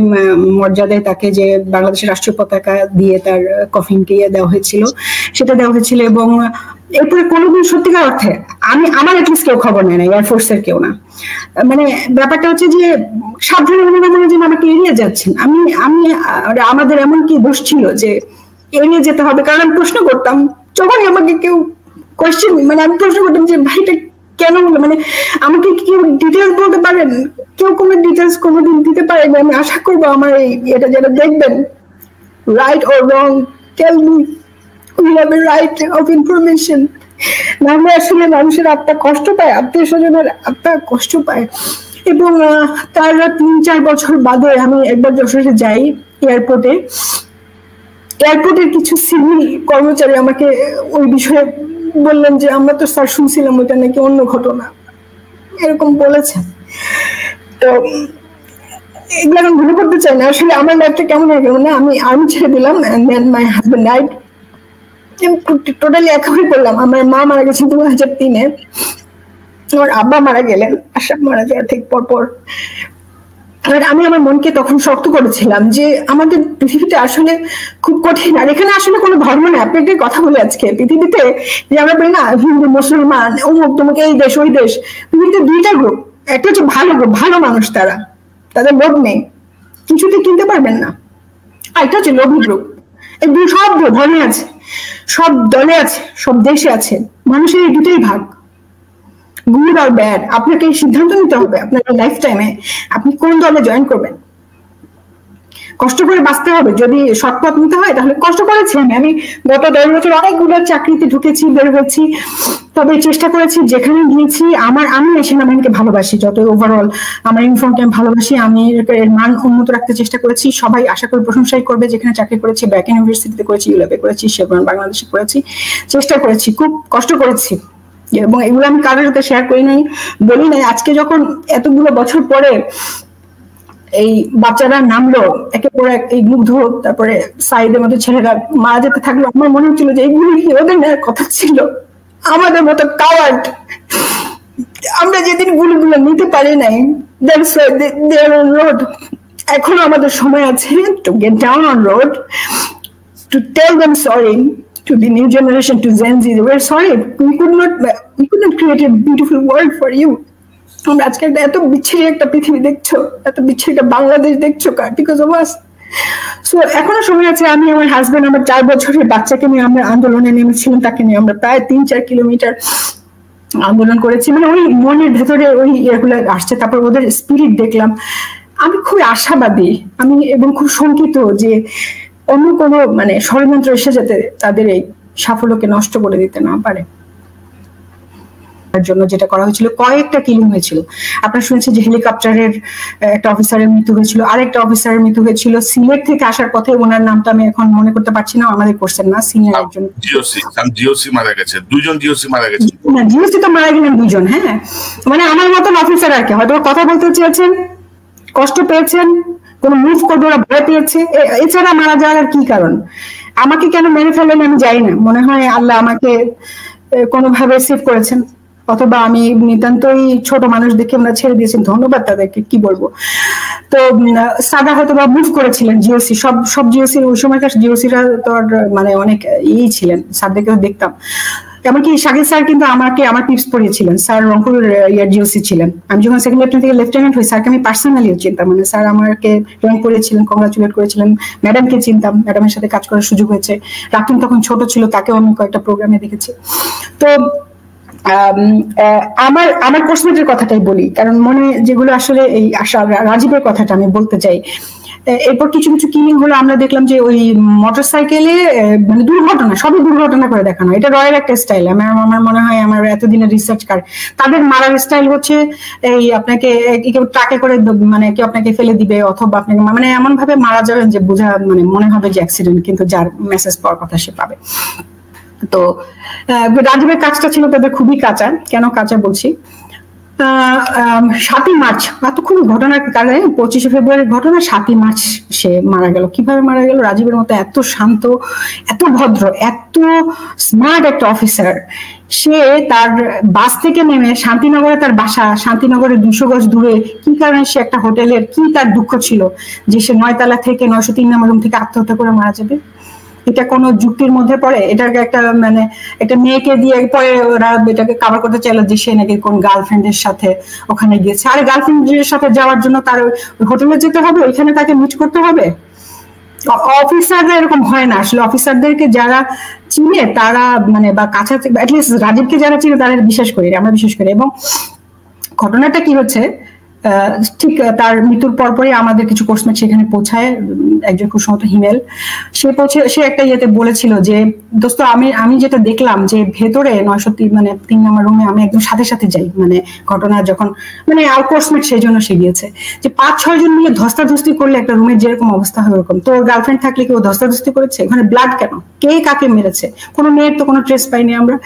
মর্যাদায় তাকে যে বাংলাদেশের রাষ্ট্রীয় পতাকা দিয়ে তার কফিনকে দেওয়া হয়েছিল সেটা দেওয়া হয়েছিল, এবং এরপরে কোনোদিন সত্যিকার অর্থে আমার অ্যাটলিস্ট কেউ খবর নেয় না, এয়ারফোর্সের কেউ না। মানে ব্যাপারটা হচ্ছে যে সাবধানে মনে মনে যেন আমাকে এড়িয়ে যাচ্ছেন। আমাদের এমন কি দোষ ছিল যে এড়িয়ে যেতে হবে, কারণ আমি প্রশ্ন করতাম যখনই আমাকে কেউ কোয়েশ্চেন, মানে আমি প্রশ্ন করতাম যে ভাইটা কেন হলো, মানে আমাকে কেউ ডিটেলস বলতে পারেন, কেউ কোনো ডিটেলস কোনোদিন দিতে পারেন? আমি আশা করবো আমার এটা যারা দেখবেন, right or wrong, tell me, we have a right of information. নাহলে আসলে মানুষের আত্মা কষ্ট পায়, আত্মীয় স্বজনের আত্মা কষ্ট পায়। এবং তার 3-4 বছর বাদে আমি একবার যশোরে যাই, এয়ারপোর্টের কিছু সিভিল কর্মচারী আমাকে ওই বিষয়ে বললেন যে আমরা তো স্যার শুনছিলাম ওইটা নাকি অন্য ঘটনা, এরকম বলেছেন। তো এগুলো আমি ভুলে করতে চাই না। আসলে আমার লাইফটা কেমন হয়ে গেল না, আমি আর্মি ছেড়ে দিলাম, and then my husband died, totally একা হয়ে পড়লাম। আমার মা মারা গেছেন 2003-এ, আমার আব্বা মারা গেলেন আশরাফ মারা যাওয়ার ঠিক পরপর। আর আমি আমার মনকে তখন শক্ত করেছিলাম যে আমাদের পৃথিবীতে আসলে খুব কঠিন, আর এখানে আসলে কোনো ধর্ম নেই। আপনি একটা কথা বলে আজকে পৃথিবীতে যে আমরা বলি না হিন্দু মুসলমান অমুক তোমাকে এই দেশ ওই দেশ, পৃথিবীতে 2টা গ্রুপ, একটা হচ্ছে ভালো গ্রুপ, ভালো মানুষ, তাদের লোভ নেই, কিছুতে কিনতে পারবেন না। আর একটা হচ্ছে লোভী গ্রুপ। এই সব ধর্মে আছে, সব দলে আছে, সব দেশে আছে, মানুষের এই 2টাই ভাগ, গুড আর ব্যাড। আপনাকে সিদ্ধান্ত নিতে হবে আপনার লাইফ টাইমে আপনি কোন দলে জয়েন করবেন, কষ্ট করে বাঁচতে হবে, যদি সৎ পথ নিতে হয় তাহলে কষ্ট করেছি। আমি গত 10 বছর অনেকগুলো চাকরিতে ঢুকেছি, বের হয়েছি, তবে চেষ্টা করেছি যেখানে গিয়েছি। আমি সেনাবাহিনীকে ভালোবাসি, যত ওভারঅল আমার ইউনিফর্মকে আমি ভালোবাসি, আমি এর মান উন্নত রাখতে চেষ্টা করেছি। সবাই আশা করি প্রশংসাই করবে। যেখানে চাকরি করেছি, ব্র্যাক ইউনিভার্সিটিতে করেছি, ইউল্যাবে করেছি, শেভরন বাংলাদেশে করেছি, চেষ্টা করেছি, খুব কষ্ট করেছি, এবং এগুলো আমি কারোর সাথে শেয়ার করি নাই, বলি নাই। আজকে যখন এতগুলো বছর পরে এই বাচ্চারা নামলো একে পর এক, এই মুগ্ধ, তারপরে সাইদের মতো ছেলেরা মারা যেতে থাকলো, আমার মনে হচ্ছিল যে এইগুলো ওদের নেওয়ার কথা ছিল। আমাদের মতো কাওয়ার্ড, আমরা যেদিন গুলিগুলো নিতে পারি নাই, রোড, এখনো আমাদের সময় আছে to get down on road, to tell them sorry to the new generation, to Gen Z. We're sorry, we could not create a beautiful world for you. তোমরা আজকে এত বিচ্ছিরি একটা পৃথিবী দেখছো, এত বিচ্ছিরি একটা বাংলাদেশ দেখছো, বিকজ অফ আস। সো এখনো সময় আছে। আমি, আমার হাজবেন্ড, আমার 4 বছরের বাচ্চাকে নিয়ে আমরা আন্দোলনে নেমেছিলাম। তাকে নিয়ে আমরা প্রায় 3-4 কিলোমিটার আন্দোলন করেছি। মানে ওই মনের ভেতরে ওই এগুলো আসছে। তারপর ওদের স্পিরিট দেখলাম, আমি খুব আশাবাদী, আমি এবং খুব শঙ্কিত যে অন্য কোনো মানে ষড়যন্ত্র এসে যাতে তাদের এই সাফল্যকে নষ্ট করে দিতে না পারে। জন্য যেটা করা হয়েছিল, কয়েকটা কিলিং হয়েছিল। আপনারা শুনেছেন যে হেলিকপ্টারের একটা অফিসারের মৃত্যু হয়েছিল, আরেকটা অফিসারের মৃত্যু হয়েছিল সিলেট থেকে আসার পথে। ওনার নামটা আমি এখন মনে করতে পারছি না, আমাদের কোর্সের না, সিনিয়র একজন জিওসি মারা গেছে, 2জন জিওসি মারা গেছে। না, জিওসি তো মারা গেলেন 2জন। হ্যাঁ, মানে আমার মতন অফিসার আর কি, হয়তো কথা বলতে চেয়েছেন, কষ্ট পেয়েছেন, কোন মুভ করবে ওরা ভয় পেয়েছে, এছাড়া মারা যাওয়ার আর কি কারণ? আমাকে কেন মেরে ফেলেন আমি জানি না, মনে হয় আল্লাহ আমাকে কোনোভাবে সেভ করেছেন, অথবা আমি নিতান্তই ছোট মানুষ দেখে আমরা ছেড়ে দিয়েছেন, ধন্যবাদ তাদেরকে, কি বলবো। তো সাদা হয়তো বা মুভ করেছিলেন জিওসি, সব জিওসি ওই সময়কার জিওসিরা তো মানে অনেক ইয়ে ছিলেন, স্যারদেরকেও দেখতাম। এমনকি শাকিল স্যার কিন্তু আমাকে আমার টিপস পড়িয়েছিলেন, স্যার রংপুর ইয়ার জিওসি ছিলেন। আমি যখন সেকেন্ড লেফটেন্যান্ট থেকে লেফটেন্যান্ট হই, স্যারকে আমি পার্সোনালিও চিনতাম, মানে স্যার আমাকে র্যাঙ্ক করেছিলেন, কংগ্রাচুলেট করেছিলেন। ম্যাডামকে চিনতাম, ম্যাডামের সাথে কাজ করার সুযোগ হয়েছে। রাতুন তখন ছোট ছিল, তাকেও আমি কয়েকটা প্রোগ্রামে দেখেছি। তো আমার কোর্সমেটের কথাটাই বলি, কারণ মনে যেগুলো আসলে এই আশা রাজীবের কথাটা আমি বলতে চাই। এরপর কিছু কিছু কিলিং হলো, আমরা দেখলাম যে ওই মোটরসাইকেলে মানে দুর্ঘটনা, সবই দুর্ঘটনা করে দেখানো, এটা রয়ের একটা স্টাইল। আমার মনে হয় আমার এতদিনের রিসার্চ কার তাদের মারার স্টাইল হচ্ছে এই আপনাকে কেউ ট্রাকে করে মানে কেউ আপনাকে ফেলে দিবে, অথবা আপনাকে মানে এমন ভাবে মারা যাবেন যে বোঝা মানে মনে হবে যে অ্যাক্সিডেন্ট, কিন্তু যার মেসেজ পাওয়ার কথা সে পাবে। তো রাজীবের কাজটা ছিল তাদের খুবই কাঁচা। কেন কাঁচা বলছি, 7ই মার্চ এত খুবই ঘটনার কারণে, 25শে ফেব্রুয়ারির ঘটনা, 7ই মার্চ সে মারা গেল। কিভাবে মারা গেল? রাজীবের মতো এত শান্ত, এত ভদ্র, এত স্মার্ট একটা অফিসার, সে তার বাস থেকে নেমে শান্তিনগরে, তার বাসা শান্তিনগরের 200 গজ দূরে, কি কারণে সে একটা হোটেলের, কি তার দুঃখ ছিল যে সে 9 তলা থেকে 903 নম্বর রুম থেকে আত্মহত্যা করে মারা যাবে? এটা কোনো যুক্তির মধ্যে পড়ে? এটাকে একটা মানে একটা মেয়েকে দিয়ে পরে ওরা এটাকে কভার করতে চাইলো যে সে নাকি কোন গার্লফ্রেন্ডের সাথে ওখানে গিয়েছে। আরে গার্লফ্রেন্ডের সাথে যাওয়ার জন্য তার হোটেলে যেতে হবে, ওইখানে তাকে মিট করতে হবে? অফিসাররা এরকম হয় না আসলে। অফিসারদেরকে যারা চিনে তারা মানে বা কাছাকাছি, অ্যাটলিস্ট রাজীবকে যারা চিনে তারা বিশ্বাস করি, আমরা বিশ্বাস করি। এবং ঘটনাটা কি হচ্ছে, ঠিক তার মৃত্যুর পরপরই আমাদের কিছু কোর্সমেট সেখানে পৌঁছায়, একজন কুসুমত হিমেল, সে একটা ইয়েতে বলেছিল যে দোস্ত আমি যেটা দেখলাম যে ভেতরে 903 মানে 3 নম্বর রুমে আমি একদম সাথে সাথে যাই, মানে ঘটনা যখন মানে আর কোর্সমেট সেই জন্য সে গিয়েছে, যে 5-6 জন মিলে ধস্তাধস্তি করলে একটা রুমের যেরকম অবস্থা হয় ওরকম। তো গার্লফ্রেন্ড থাকলে কেউ ধস্তাধস্তি করেছে? ওখানে ব্লাড কেন? কে কাকে মেরেছে? কোনো মেয়ের তো কোনো ট্রেস পাইনি আমরা।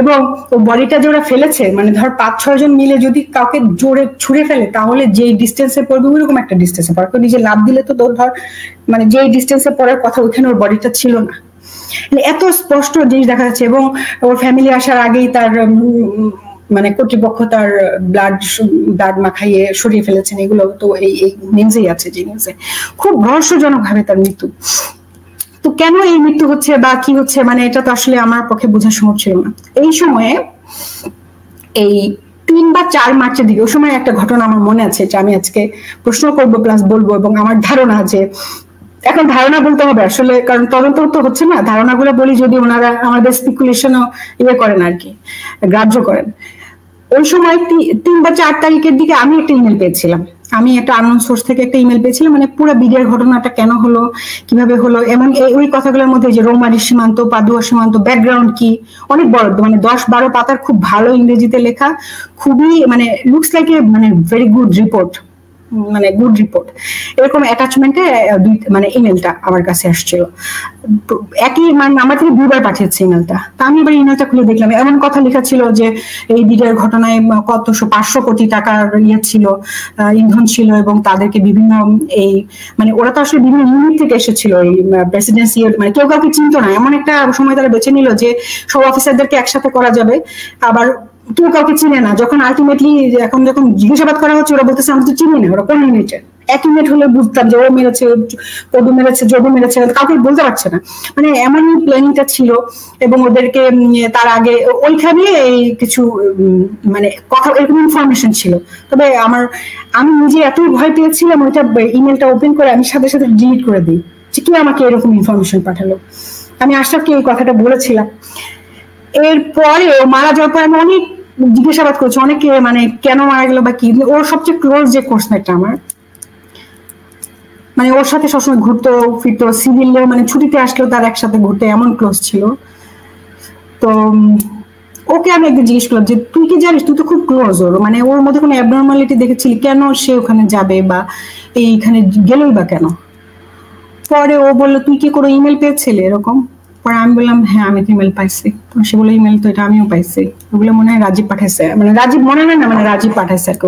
এবং ও বডিটা যে ওরা ফেলেছে, মানে ধর 5-6 জন মিলে যদি কাউকে জোরে ছুঁড়ে ফেলে তাহলে যেই ডিস্টেন্সে পড়বে ওইরকম একটা ডিস্টেন্সে পড়বে, নিজে লাভ দিলে তো ধর মানে যেই ডিস্টেন্সে পড়ার কথা ওইখানে ওর বডিটা ছিল না। এত স্পষ্ট জিনিস দেখা যাচ্ছে। এবং ওর ফ্যামিলি আসার আগেই তার মানে কর্তৃপক্ষ তার ব্লাড মাখাইয়ে সরিয়ে ফেলেছেন, এগুলো তো এই নিউজেই আছে, যে নিউজে খুব রহস্যজনক ভাবে তার মৃত্যু। তো কেন এই মৃত্যু হচ্ছে বা কি হচ্ছে, মানে এটা তো আসলে আমার পক্ষে বোঝা সম্ভব ছিল না। এই সময়ে এই 3 বা 4 মার্চের দিকে, ওই সময় একটা ঘটনা আমার মনে আছে, যে আমি আজকে প্রশ্ন করবো প্লাস বলবো। এবং আমার ধারণা, যে এখন ধারণা বলতে হবে আসলে, কারণ তদন্ত তো হচ্ছে না, ধারণাগুলো বলি যদি ওনারা আমাদের স্পেকুলেশনও ইয়ে করেন আর কি, গ্রাহ্য করেন। ওই সময় 3 বা 4 তারিখের দিকে আমি একটা ইমেল পেয়েছিলাম, আমি একটা আননোন সোর্স থেকে একটা ইমেল পেয়েছিলাম, মানে পুরো বিডিআর ঘটনাটা কেন হলো, কিভাবে হলো, এবং ওই কথাগুলোর মধ্যে যে রৌমারী সীমান্ত, পাদুয়া সীমান্ত, ব্যাকগ্রাউন্ড কি, অনেক বড়, মানে 10-12 পাতার খুব ভালো ইংরেজিতে লেখা, খুবই মানে লুকস লাইক এ মানে ভেরি গুড রিপোর্ট, মানে গুড রিপোর্ট, এরকম অ্যাটাচমেন্টে মানে ইমেলটা আমার কাছে আসছিল। একই মানে আমার থেকে 2বার পাঠিয়েছে ইমেলটা। তা আমি এবার ইমেলটা খুলে দেখলাম, এমন কথা লেখা ছিল যে এই বিডিআর ঘটনায় কত 500 কোটি টাকার ইয়ে ছিল, ইন্ধন ছিল, এবং তাদেরকে বিভিন্ন এই মানে ওরা তো আসলে বিভিন্ন ইউনিট থেকে এসেছিল, এই প্রেসিডেন্সি মানে কেউ কাউকে চিনতো না, এমন একটা সময় তারা বেছে নিল যে সব অফিসারদেরকে একসাথে করা যাবে, আবার কেউ কাউকে চিনে না। যখন আলটিমেটলি এখন যখন জিজ্ঞাসাবাদ করা হচ্ছে, ওরা বলতেছে আমরা তো চিনি না, ওরা কোন ইউনিটে। 1 ইউনিট হলে বুঝতাম যে ও মেরেছে, পদু মেরেছে, যদু মেরেছে, কাউকে বলতে পারছে না, মানে এমনই প্ল্যানিংটা ছিল। এবং ওদেরকে তার আগে ওইখানে এই কিছু মানে কথা, এরকম ইনফরমেশন ছিল। তবে আমি নিজে এতই ভয় পেয়েছিলাম, ওইটা ইমেলটা ওপেন করে আমি সাথে সাথে ডিলিট করে দিই, যে কি আমাকে এরকম ইনফরমেশন পাঠালো। আমি আশরাফকে এই কথাটা বলেছিলাম। এরপরে ও মারা যাওয়ার পর আমি অনেক জিজ্ঞাসাবাদ করছি, অনেকে মানে কেন মারা গেল বা কি। ওর সবচেয়ে ক্লোজ যে কোর্সমেটটা আমার, মানে ওর সাথে সবসময় ঘুরতো ফিরতো, সিভিলেও মানে ছুটিতে আসলেও তার একসাথে ঘুরতে, এমন ক্লোজ ছিল। তো ওকে আমি একদিন জিজ্ঞেস করলাম যে তুই কি জানিস, তুই তো খুব ক্লোজ ওর, মানে ওর মধ্যে কোনো অ্যাবনর্মালিটি দেখেছিলি, কেন সে ওখানে যাবে বা এইখানে গেলই বা কেন। পরে ও বললো তুই কি কোনো ইমেল পেয়েছিলে এরকম। পরে আমি বললাম হ্যাঁ আমি ইমেল পাইছি। তো সে বলে ইমেল তো এটা আমিও পাইছি, ওগুলো মনে হয় রাজীব পাঠাইছে, মানে রাজীব মনে হয় না, মানে রাজীব পাঠাইছে আর কি।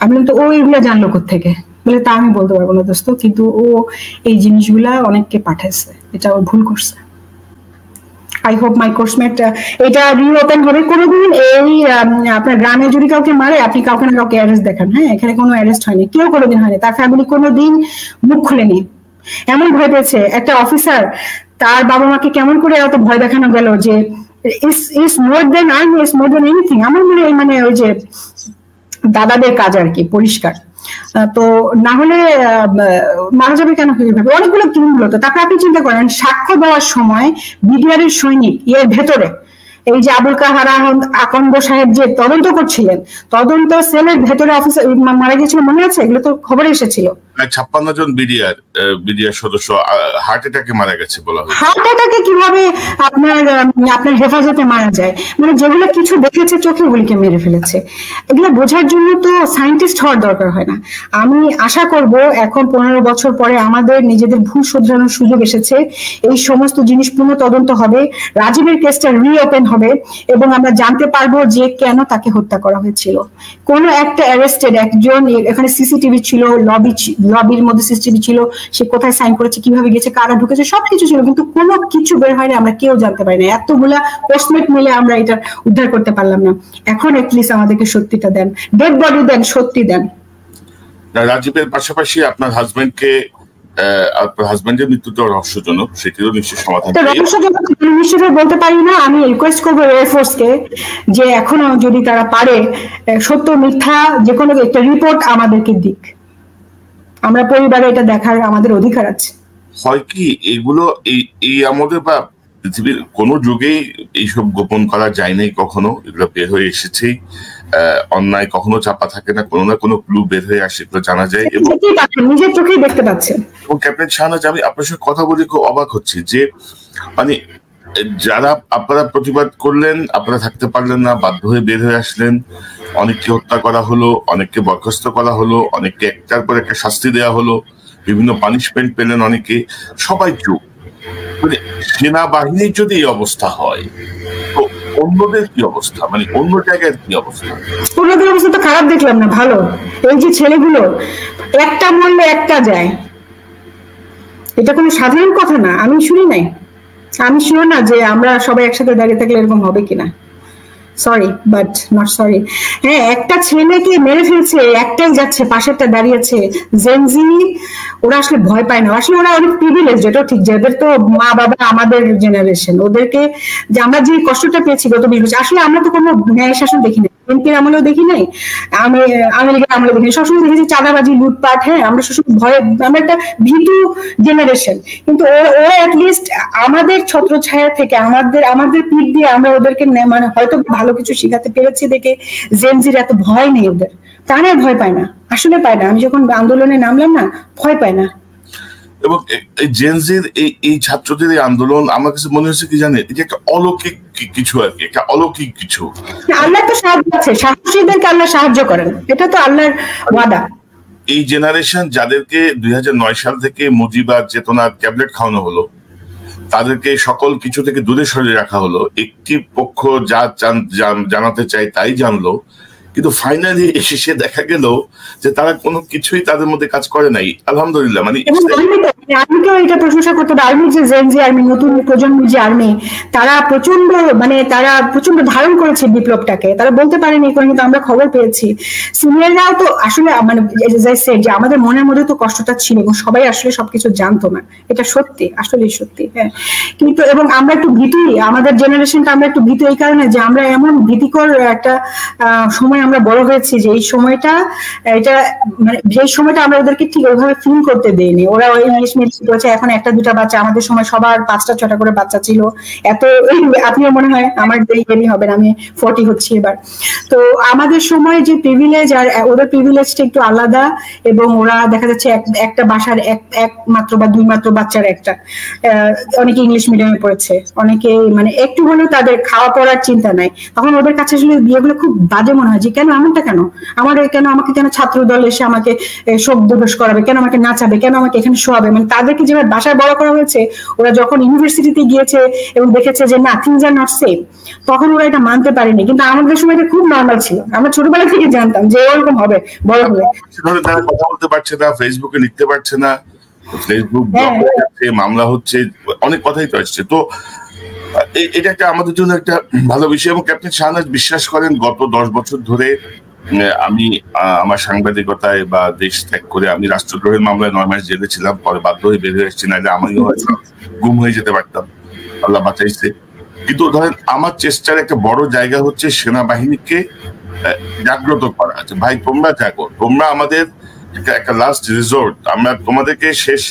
আমি বললাম তো ও এগুলো জানলো কোত্থেকে, বলে তা আমি বলতে পারবো না দোস্ত, কিন্তু ও এই জিনিসগুলা অনেককে পাঠাইছে, এটা ও ভুল করছে। আই হোপ মাই কোর্সমেট এটা রিওপেন হবে কোনোদিন। এই আপনার গ্রামে যদি কাউকে মারে, আপনি কাউকে না কাউকে অ্যারেস্ট দেখান, হ্যাঁ এখানে কোনো অ্যারেস্ট হয়নি, কেউ কোনোদিন হয়নি, তার ফ্যামিলি কোনোদিন মুখ খুলেনি। এমন ভয় পেয়েছে একটা অফিসার, তার বাবা মাকে কেমন করে এত ভয় দেখানো গেল যে ইস মোর দেন আর্মি, ইস মোর দেন এনিথিং। আমার মনে হয় মানে ওই যে দাদাদের কাজ আর কি, পরিষ্কার। তো না হলে মারা যাবে কেন, অনেকগুলো কিনগুলো। তো তারপরে আপনি চিন্তা করেন, সাক্ষ্য দেওয়ার সময় বিডিআর এর সৈনিক এর ভেতরে এই যে আবুল কাহার আকন্দ সাহেব যে তদন্ত করছিলেন, তদন্ত সেলের ভেতরে অফিসার মারা গিয়েছিল, মনে আছে? এগুলো তো খবরে এসেছিল। 56 জন বিডিআর সদস্য হার্ট অ্যাটাকে মারা গেছে বলা হয়। হার্ট অ্যাটাকে কিভাবে আপনার হেফাজতে মারা যায়, মানে যেগুলো কিছু দেখেছে চোখে, ওগুলিকে মেরে ফেলেছে। এগুলো বোঝার জন্য তো সায়েন্টিস্ট হওয়ার দরকার হয় না। আমি আশা করব এখন 15 বছর পরে আমাদের নিজেদের ভুল শোধরানোর সুযোগ এসেছে, এই সমস্ত জিনিস পুনঃ তদন্ত হবে, রাজীবের কেসটা রিওপেন হবে, এবং আমরা জানতে পারবো যে কেন তাকে হত্যা করা হয়েছিল। কোন একটা অ্যারেস্টেড একজন, এখানে সিসিটিভি ছিল, লবির মধ্যে সিসিটিভি ছিল, সে কোথায় সাইন করেছে, কিভাবে গেছে, কারা ঢুকেছে, সবকিছু ছিল, কিন্তু কোনো কিছু বের হয়নি, আমরা কেউ জানতে পারি না। এতগুলা পোস্টমেট মিলে আমরা এটা উদ্ধার করতে পারলাম না। এখন এটলিস্ট আমাদেরকে সত্যিটা দেন, ডেড বডি দেন, সত্যি দেন। রাজীবের পাশাপাশি আপনার হাজবেন্ডের মৃত্যুটা রহস্যজনক, সেটিরও নিশ্চয়ই সমাধান নিশ্চয়ই বলতে পারি না। আমি রিকোয়েস্ট করবো এয়ারফোর্সকে যে এখনো যদি তারা পারে সত্য মিথ্যা যে কোনো একটা রিপোর্ট আমাদেরকে দিক, আমরা পরিবারে এটা দেখার আমাদের অধিকার আছে। হয় কি এগুলো এই আমাদের বা পৃথিবীর কোন যুগেই এইসব গোপন করা যায় নাই, কখনো এগুলো বের হয়ে এসেছেই। অন্যায় কখনো চাপা থাকে না, কোনো না কোনো ক্লু বের হয়ে আসে, এগুলো জানা যায় এবং নিজের চোখেই দেখতে পাচ্ছেন। এবং ক্যাপ্টেন শাহনাজ, আমি আপনার সাথে কথা বলে খুব অবাক হচ্ছি যে মানে যারা আপনারা প্রতিবাদ করলেন, আপনারা থাকতে পারলেন না, বাধ্য হয়ে বের হয়ে আসলেন, অনেককে হত্যা করা হলো, অনেককে বরখাস্ত করা হলো, অনেককে একটার পর একটা শাস্তি দেওয়া হলো, বিভিন্ন পানিশমেন্ট পেলেন অনেকে, সবাই চুপ। মানে সেনাবাহিনীর যদি এই অবস্থা হয়, তো অন্যদের কি অবস্থা, মানে অন্য জায়গায় কি অবস্থা? অন্যদের অবস্থা তো খারাপ দেখলাম না, ভালো। এই যে ছেলেগুলো একটা মরলে একটা যায়, এটা কোনো সাধারণ কথা না। আমি শুনি নাই, আমি শিওর না যে আমরা সবাই একসাথে দাঁড়িয়ে থাকলে এরকম হবে কিনা। Sorry but not sorry. হ্যাঁ, একটা ছেলেকে মেরে ফেলছে, একটাই যাচ্ছে, পাশেরটা দাঁড়িয়েছে। জেনজি ওরা আসলে ভয় পায় না, আসলে ওরা অনেক প্রিভিলেজ, এটাও ঠিক। যাদের তো মা বাবা আমাদের জেনারেশন, ওদেরকে যে আমরা যে কষ্টটা পেয়েছি গত 20 বছর, আসলে আমরা তো কোনো ন্যায় শাসন দেখি না। এমপির আমলেও দেখি নাই, আমি আমেরিকার আমলেও দেখি, সবসময় দেখেছি চাঁদাবাজি, লুটপাট। হ্যাঁ, আমরা সবসময় ভয়ে, আমরা একটা ভীতু জেনারেশন। কিন্তু ওরা অ্যাটলিস্ট আমাদের ছত্রছায়া থেকে, আমাদের পিঠ দিয়ে আমরা ওদেরকে মানে হয়তো ভালো কিছু শেখাতে পেরেছি দেখে জেনজির এত ভয় নেই ওদের। তারা ভয় পায় না, আসলে পায় না। আমি যখন আন্দোলনে নামলাম না, ভয় পায় না। এবং জেনজির এই ছাত্রদের এই আন্দোলন আমার কাছে মনে হচ্ছে কি জানেন, এটা একটা অলৌকিক কিছু আর কি, একটা অলৌকিক কিছু। আল্লাহ তো সাহায্য আছে, সাহসীদেরকে আল্লাহ সাহায্য করেন, এটা তো আল্লাহর ওয়াদা। এই জেনারেশন যাদেরকে 2009 সাল থেকে মুজিবার চেতনার ট্যাবলেট খাওয়ানো হলো, তাদেরকে সকল কিছু থেকে দূরে সরিয়ে রাখা হলো, একটি পক্ষ যা জানাতে চায় তাই জানলো, কিন্তু ফাইনালি শেষে দেখা গেল যে তারা কোনো কিছুই তাদের মধ্যে কাজ করে নাই। আলহামদুলিল্লাহ। মানে আর্মিকেও এটা প্রশংসা করতে হবে। আর্মি যে জেনজি আর্মি, নতুন প্রজন্মের যে আর্মি, তারা প্রচন্ড ধারণ করেছে বিপ্লবটাকে। তারা বলতে পারেনি, কিন্তু আমরা খবর পেয়েছি। সিনিয়ররাও তো আসলে মানে যে আমাদের মনের মধ্যে তো কষ্টটা ছিল, এবং সবাই আসলে সবকিছু জানতো না, এটা সত্যি, আসলেই সত্যি। হ্যাঁ, কিন্তু এবং আমরা একটু ভীতি, আমাদের জেনারেশনটা আমরা একটু ভীতি এই কারণে যে আমরা এমন ভীতিকর একটা সময় আমরা বড় হয়েছি, যে এই সময়টা মানে যেই সময়টা আমরা ওদেরকে ঠিক ওইভাবে ফিল করতে দেইনি। ওরা ওই ইংলিশ মিডিয়াম করেছে, এখন একটা দুটা বাচ্চা, আমাদের সময় সবার 5টা 6টা করে বাচ্চা ছিল। এত আপনিও মনে হয় আমার দেরি হবে না, আমি 40 হচ্ছি এবার। তো আমাদের সময় যে প্রিভিলেজ আর ওদের প্রিভিলেজটা একটু আলাদা, এবং ওরা দেখা যাচ্ছে একটা বাসার এক মাত্র বা 2 মাত্র বাচ্চার একটা, অনেকে ইংলিশ মিডিয়ামে পড়েছে, অনেকে মানে একটু হলেও তাদের খাওয়া পড়ার চিন্তা নাই। তখন ওদের কাছে আসলে বিয়েগুলো খুব বাজে মনে হয়, যে কেন এমনটা, কেন আমাকে কেন ছাত্র দল এসে আমাকে শোক দিবস করাবে, কেন আমাকে নাচাবে, কেন আমাকে এখানে শোয়াবে। মানে তাদেরকে যেভাবে বাসায় বড় করা হয়েছে, ওরা যখন ইউনিভার্সিটিতে গিয়েছে এবং দেখেছে যে না, থিংস আর নট সেম, তখন ওরা এটা মানতে পারেনি। কিন্তু আমাদের সময় এটা খুব নর্মাল ছিল, আমরা ছোটবেলা থেকে জানতাম যে এরকম হবে বড় হলে। তারা কথা বলতে পারছে না, ফেসবুকে লিখতে পারছে না, ফেসবুক মামলা হচ্ছে, অনেক কথাই তো আসছে। তো এটা একটা আমাদের জন্য একটা ভালো বিষয়। এবং ক্যাপ্টেন শাহনাজ বিশ্বাস করেন, গত 10 বছর ধরে আমি আমার সাংবাদিকতায় বা দেশ ত্যাগ করে আমি রাষ্ট্রদ্রোহের মামলায় 9 মাস জেলে ছিলাম, পরে বাধ্য হয়ে বের হয়ে এসেছি, নাহলে আমিও হয়তো গুম হয়ে যেতে পারতাম, আল্লাহ বাঁচাইছে। কিন্তু ধরেন আমার চেষ্টার একটা বড় জায়গা হচ্ছে সেনাবাহিনীকে জাগ্রত করা আছে। ভাই তোমরা জাগো, তোমরা আমাদের একটা লাস্ট রিসোর্ট, আমরা তোমাদেরকে শেষ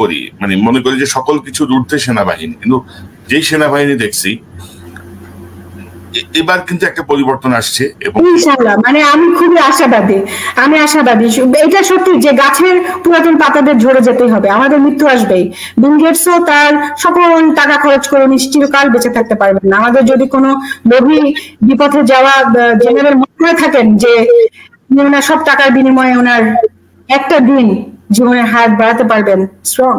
করি, মানে মনে করি যে সকল কিছুর ঊর্ধ্বে সেনাবাহিনী। কিন্তু যেই সেনাবাহিনী দেখছি এবার কিন্তু একটা পরিবর্তন আসছে, এবং ইনশাআল্লাহ মানে আমি খুবই আশাবাদী। এটা সত্যি যে গাছের পুরাতন পাতাদের ঝরে যেতেই হবে, আমাদের মৃত্যু আসবেই। বিল গেটসও তার সকল টাকা খরচ করে চিরকাল বেঁচে থাকতে পারবেন না। আমাদের যদি কোনো লোভী বিপথে যাওয়া জেনারেল মনে থাকেন যে ওনার সব টাকার বিনিময়ে ওনার একটা দিন জীবনের হাত বাড়াতে পারবেন, স্ট্রং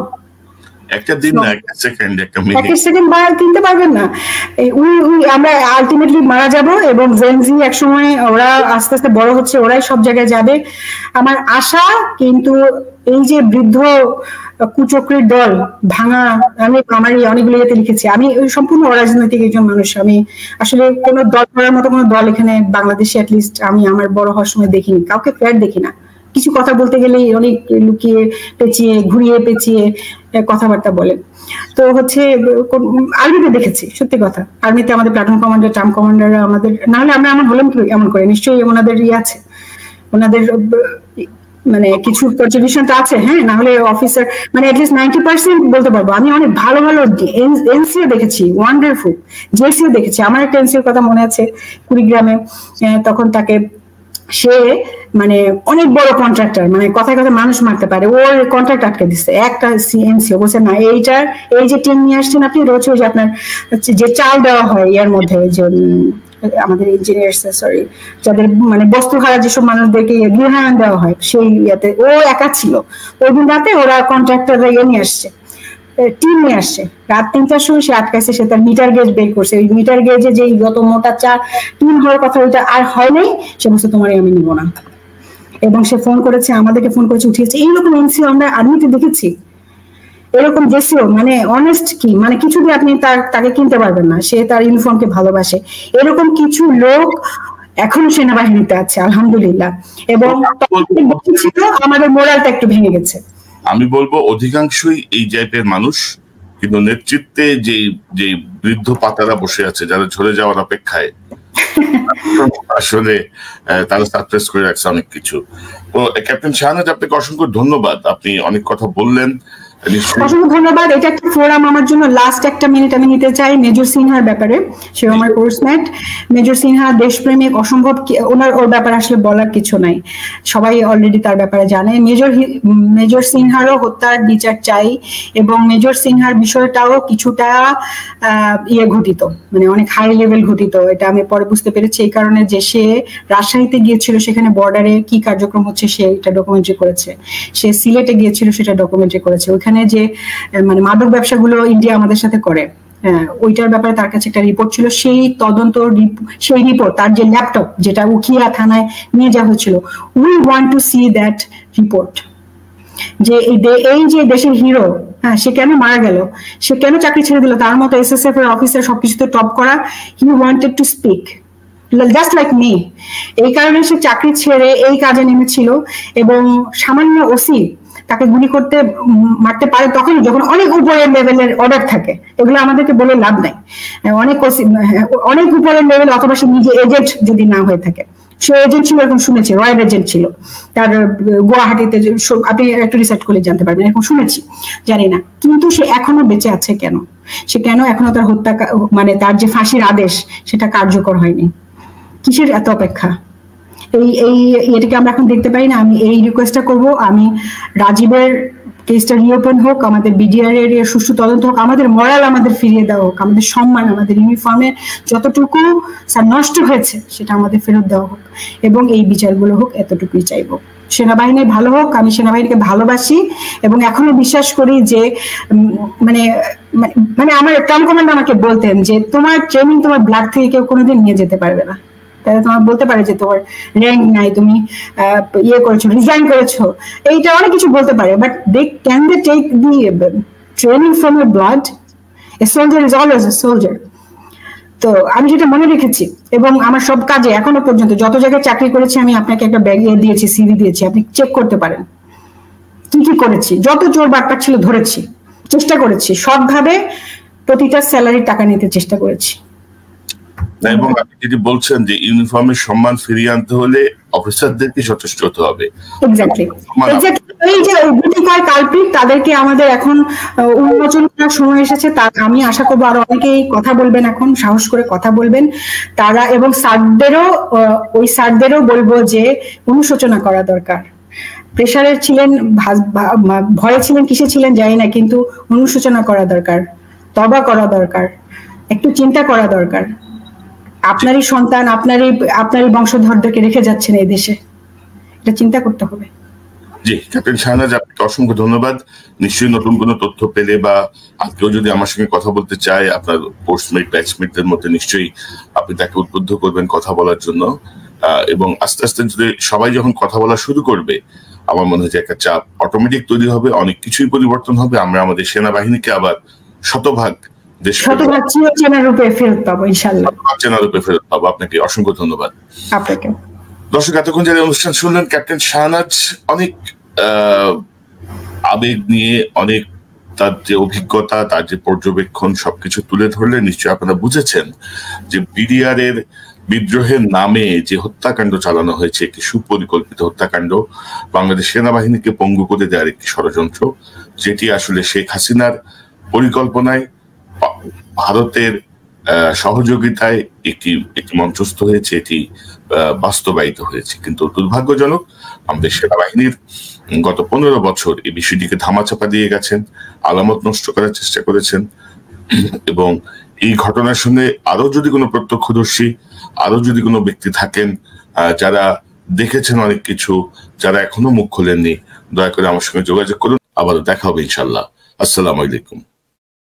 একটা দিন না, একটা সেকেন্ড, একটা কিনতে পারবেন না। আমরা আলটিমেটলি মারা যাব, এবং জেনজি একসময় ওরা আস্তে আস্তে বড় হচ্ছে, ওরাই সব জায়গায় যাবে আমার আশা। কিন্তু এই যে বৃদ্ধ কুচক্রীর দল ভাঙা, আমি আমার অনেকগুলো ইয়েতে লিখেছি, আমি সম্পূর্ণ অরাজনৈতিক একজন মানুষ। আমি আসলে কোনো দল করার মতো কোনো দল এখানে বাংলাদেশে অ্যাটলিস্ট আমি আমার বড় হওয়ার সময় দেখিনি, কাউকে ফেয়ার দেখি না। কিছু কথা বলতে গেলেই অনেক লুকিয়ে পেঁচিয়ে ঘুরিয়ে পেঁচিয়ে কথাবার্তা বলে। তো হচ্ছে আর্মিতে দেখেছি, সত্যি কথা, আর্মিতে আমাদের প্লাটুন কমান্ডার, টার্ম কমান্ডার আমাদের, নাহলে আমরা হলাম কি এমন করে, নিশ্চয়ই ওনাদের আছে, ওনাদের মানে কিছু কন্ট্রিবিউশন তো আছে। হ্যাঁ, না হলে অফিসার মানে অ্যাটলিস্ট 90% বলতে পারবো। আমি অনেক ভালো ভালো এনসিও দেখেছি, ওয়ান্ডারফুল জেসিও দেখেছি। আমার একটা এনসিওর কথা মনে আছে, কুড়িগ্রামে, তখন তাকে সে মানে অনেক বড় কন্ট্রাক্টর, মানে কথায় কথা মানুষ মারতে পারে, ওর কন্ট্রাক্ট আটকে দিচ্ছে একটা সিএনসিও। বলছে না, এই যে টিম নিয়ে আসছেন আপনি, রোজ যে আপনার যে চাল দেওয়া হয় এর মধ্যে, যে আমাদের ইঞ্জিনিয়ার্স সরি যাদের মানে বস্তু হারা যেসব মানুষদেরকে গৃহায়ন দেওয়া হয়, সেই ইয়াতে ও একা ছিল। ওই দিন রাতে ওরা কন্ট্রাক্টররা নিয়ে আসছে, টিম নিয়ে আসছে, রাত 3টার সময় সে আটকাইছে। সে তার মিটার গেজ বের করছে, ওই মিটার গেজে যে যত মোটা টিম হওয়ার কথা ওইটা আর হয় নাই। সে বলছে তোমার আমি নিবো না, এবং সে ফোন করেছে, আমাদেরকে ফোন করেছে, উঠিয়েছে। এইরকম এনসিও আমরা আর্মিতে দেখেছি, এরকম জেসিও মানে অনেস্ট কি, মানে কিছু দিয়ে আপনি তাকে কিনতে পারবেন না, সে তার ইউনিফর্মকে ভালোবাসে। এরকম কিছু লোক এখনো সেনাবাহিনীতে আছে আলহামদুলিল্লাহ, এবং আমাদের মোরালটা একটু ভেঙে গেছে। আমি বলবো অধিকাংশই এই টাইপের মানুষ, কিন্তু নেতৃত্বে যে বৃদ্ধ পাতারা বসে আছে, যারা ঝরে যাওয়ার অপেক্ষায়, আসলে তারা সারপ্রাইজ করে রাখছে অনেক কিছু। তো ক্যাপ্টেন শাহনাজ, আপনাকে অসংখ্য ধন্যবাদ, আপনি অনেক কথা বললেন। অসংখ্য ধন্যবাদ। এটা একটা ফোরাম আমার জন্য। লাস্ট একটা মিনিট আমি নিতে চাই মেজর সিনহার ব্যাপারে। সে আমার কোর্সমেট। মেজর সিনহা দেশপ্রেমিক, অসম্ভব, ওর ব্যাপারে আসলে বলার কিছু নাই, সবাই অলরেডি তার ব্যাপারে জানে। মেজর সিনহারও হত্যার বিচার চাই, এবং মেজর সিনহার বিষয়টাও কিছুটা ঘটিত, মানে অনেক হাই লেভেল ঘটিত। এটা আমি পরে বুঝতে পেরেছি, এই কারণে যে সে রাজশাহীতে গিয়েছিল, সেখানে বর্ডারে কি কার্যক্রম হচ্ছে সে এটা ডকুমেন্টারি করেছে। সে সিলেটে গিয়েছিল, সেটা ডকুমেন্টারি করেছে। ওখানে যে মানে মাদক ব্যবসাগুলো ইন্ডিয়া আমাদের সাথে করে, ওইটার ব্যাপারে তার কাছে একটা রিপোর্ট ছিল। সেই তদন্ত, সেই রিপোর্ট, তার যে ল্যাপটপ যেটা উখিয়া থানায় নিয়ে যাওয়া হয়েছিল, we want to see that report. যে এই যে দেশের হিরো, হ্যাঁ, সে কেন মারা গেল, সে কেন চাকরি ছেড়ে দিল, তার মতো SSF এর অফিসার সবকিছুতে টপ করা। He wanted to speak just like me. এই কারণে সে চাকরি ছেড়ে এই কাজে নেমেছিল। এবং সামান্য ওসি তাকে গুলি করতে মারতে পারে তখন যখন অনেক উপরের লেভেলের অর্ডার থাকে। এগুলো আমাদেরকে বলে লাভ নাই। অনেক উপরের লেভেল, অথবা সে নিজে এজেন্ট যদি না হয়ে থাকে। সে এজেন্ট ছিল, এরকম শুনেছি, রয়্যাল এজেন্ট ছিল তার গুয়াহাটিতে। আপনি একটু রিসার্চ করে জানতে পারবেন, এরকম শুনেছি, জানি না। কিন্তু সে এখনো বেঁচে আছে কেন? সে কেন এখনো তার হত্যা, মানে তার যে ফাঁসির আদেশ, সেটা কার্যকর হয়নি? কিসের এত অপেক্ষা? এটাকে আমরা এখন দেখতে পাই না। আমি এই রিকোয়েস্টটা করব, আমি রাজীবের কেসটা রিওপেন হোক, আমাদের BDR এর সুষ্ঠু তদন্ত হোক, আমাদের মরাল আমাদের ফিরিয়ে দেওয়া হোক, আমাদের সম্মান, আমাদের ইউনিফর্মের যতটুকু নষ্ট হয়েছে সেটা আমাদের ফেরত দেওয়া হোক, এবং এই বিচারগুলো হোক, এতটুকুই চাইবো। সেনাবাহিনী ভালো হোক, আমি সেনাবাহিনীকে ভালোবাসি এবং এখনো বিশ্বাস করি যে মানে আমার ট্রাম কমান্ডার আমাকে বলতেন যে তোমার ট্রেনিং তোমার ব্লাড থেকে কেউ কোনোদিন নিয়ে যেতে পারবে না। তাহলে তোমার বলতে পারে যে তোমার র্যাঙ্ক নাই, তুমি করেছো, রিজাইন করেছো, এইটা অনেক কিছু বলতে পারে, but can they take the training from your blood? A soldier is always a soldier. তো আমি যেটা মনে রেখেছি, এবং আমার সব কাজে এখনো পর্যন্ত যত জায়গায় চাকরি করেছি, আমি আপনাকে একটা ব্যাগ দিয়েছি, CV দিয়েছি, আপনি চেক করতে পারেন কি কি করেছি। যত চোর বাটপার ছিল ধরেছি, চেষ্টা করেছি, সৎভাবে প্রতিটা স্যালারির টাকা নিতে চেষ্টা করেছি। এবং আপনি যদি বলছেন যে ইউনিফর্মের সম্মান ফিরিয়ে আনতে হলে অফিসারদেরকে সচেষ্ট হতে হবে। এই যে গুটিকয় কালপিট, তাদেরকে আমাদের এখন উন্মোচন করার সময় এসেছে। আমি আশা করবো আরো অনেকেই কথা বলবেন, এখন সাহস করে কথা বলবেন তারা, এবং স্যারদেরও বলবো যে অনুশোচনা করা দরকার। প্রেশারে ছিলেন, ভয়ে ছিলেন, কিসে ছিলেন জানি না, কিন্তু অনুশোচনা করা দরকার, তওবা করা দরকার, একটু চিন্তা করা দরকার। আপনারই সন্তান, আপনারই বংশধরদেরকে রেখে যাচ্ছেন এই দেশে, এটা চিন্তা করতে হবে। জি, ক্যাপ্টেন শাহনাজ, আপনাকে অসংখ্য ধন্যবাদ। নিশ্চয়ই নতুন কোনো তথ্য পেলে বা কেউ যদি আমার সঙ্গে কথা বলতে চায়, আপনার পোস্টমেট ব্যাচমেটদের মধ্যে নিশ্চয়ই আপনি তাকে উদ্বুদ্ধ করবেন কথা বলার জন্য। এবং আস্তে আস্তে যদি সবাই যখন কথা বলা শুরু করবে, আমার মনে হয় যে একটা চাপ অটোমেটিক তৈরি হবে, অনেক কিছুই পরিবর্তন হবে। আমরা আমাদের সেনাবাহিনীকে আবার শতভাগ চেনা রূপে ফেরত পাবো, ইনশাআল্লাহ চেনা রূপে ফেরত পাবো। আপনাকে অসংখ্য ধন্যবাদ। আপনাকে। দর্শক, এতক্ষণ যারা অনুষ্ঠান শুনলেন, ক্যাপ্টেন শাহনাজ অনেক আবেগ নিয়ে, অনেক তার যে অভিজ্ঞতা, তার যে পর্যবেক্ষণ, সবকিছু তুলে ধরলে নিশ্চয়ই আপনারা বুঝেছেন যে BDR এর বিদ্রোহের নামে যে হত্যাকাণ্ড চালানো হয়েছে, একটি সুপরিকল্পিত হত্যাকাণ্ড, বাংলাদেশ সেনাবাহিনীকে পঙ্গু করে দেওয়ার একটি ষড়যন্ত্র, যেটি আসলে শেখ হাসিনার পরিকল্পনায়, ভারতের সহযোগিতায় একটি মঞ্চস্থ হয়েছে, এটি বাস্তবায়িত হয়েছে। কিন্তু দুর্ভাগ্যজনক, আমাদের সেনাবাহিনীর গত 15 বছর এই বিষয়টিকে ধামাচাপা দিয়ে গেছেন, আলামত নষ্ট করার চেষ্টা করেছেন। এবং এই ঘটনার সঙ্গে আরো যদি কোনো প্রত্যক্ষদর্শী, আরো যদি কোনো ব্যক্তি থাকেন যারা দেখেছেন অনেক কিছু, যারা এখনো মুখ খোলেননি, দয়া করে আমার সঙ্গে যোগাযোগ করুন। আবারও দেখা হবে ইনশাল্লাহ। আসসালামু আলাইকুম।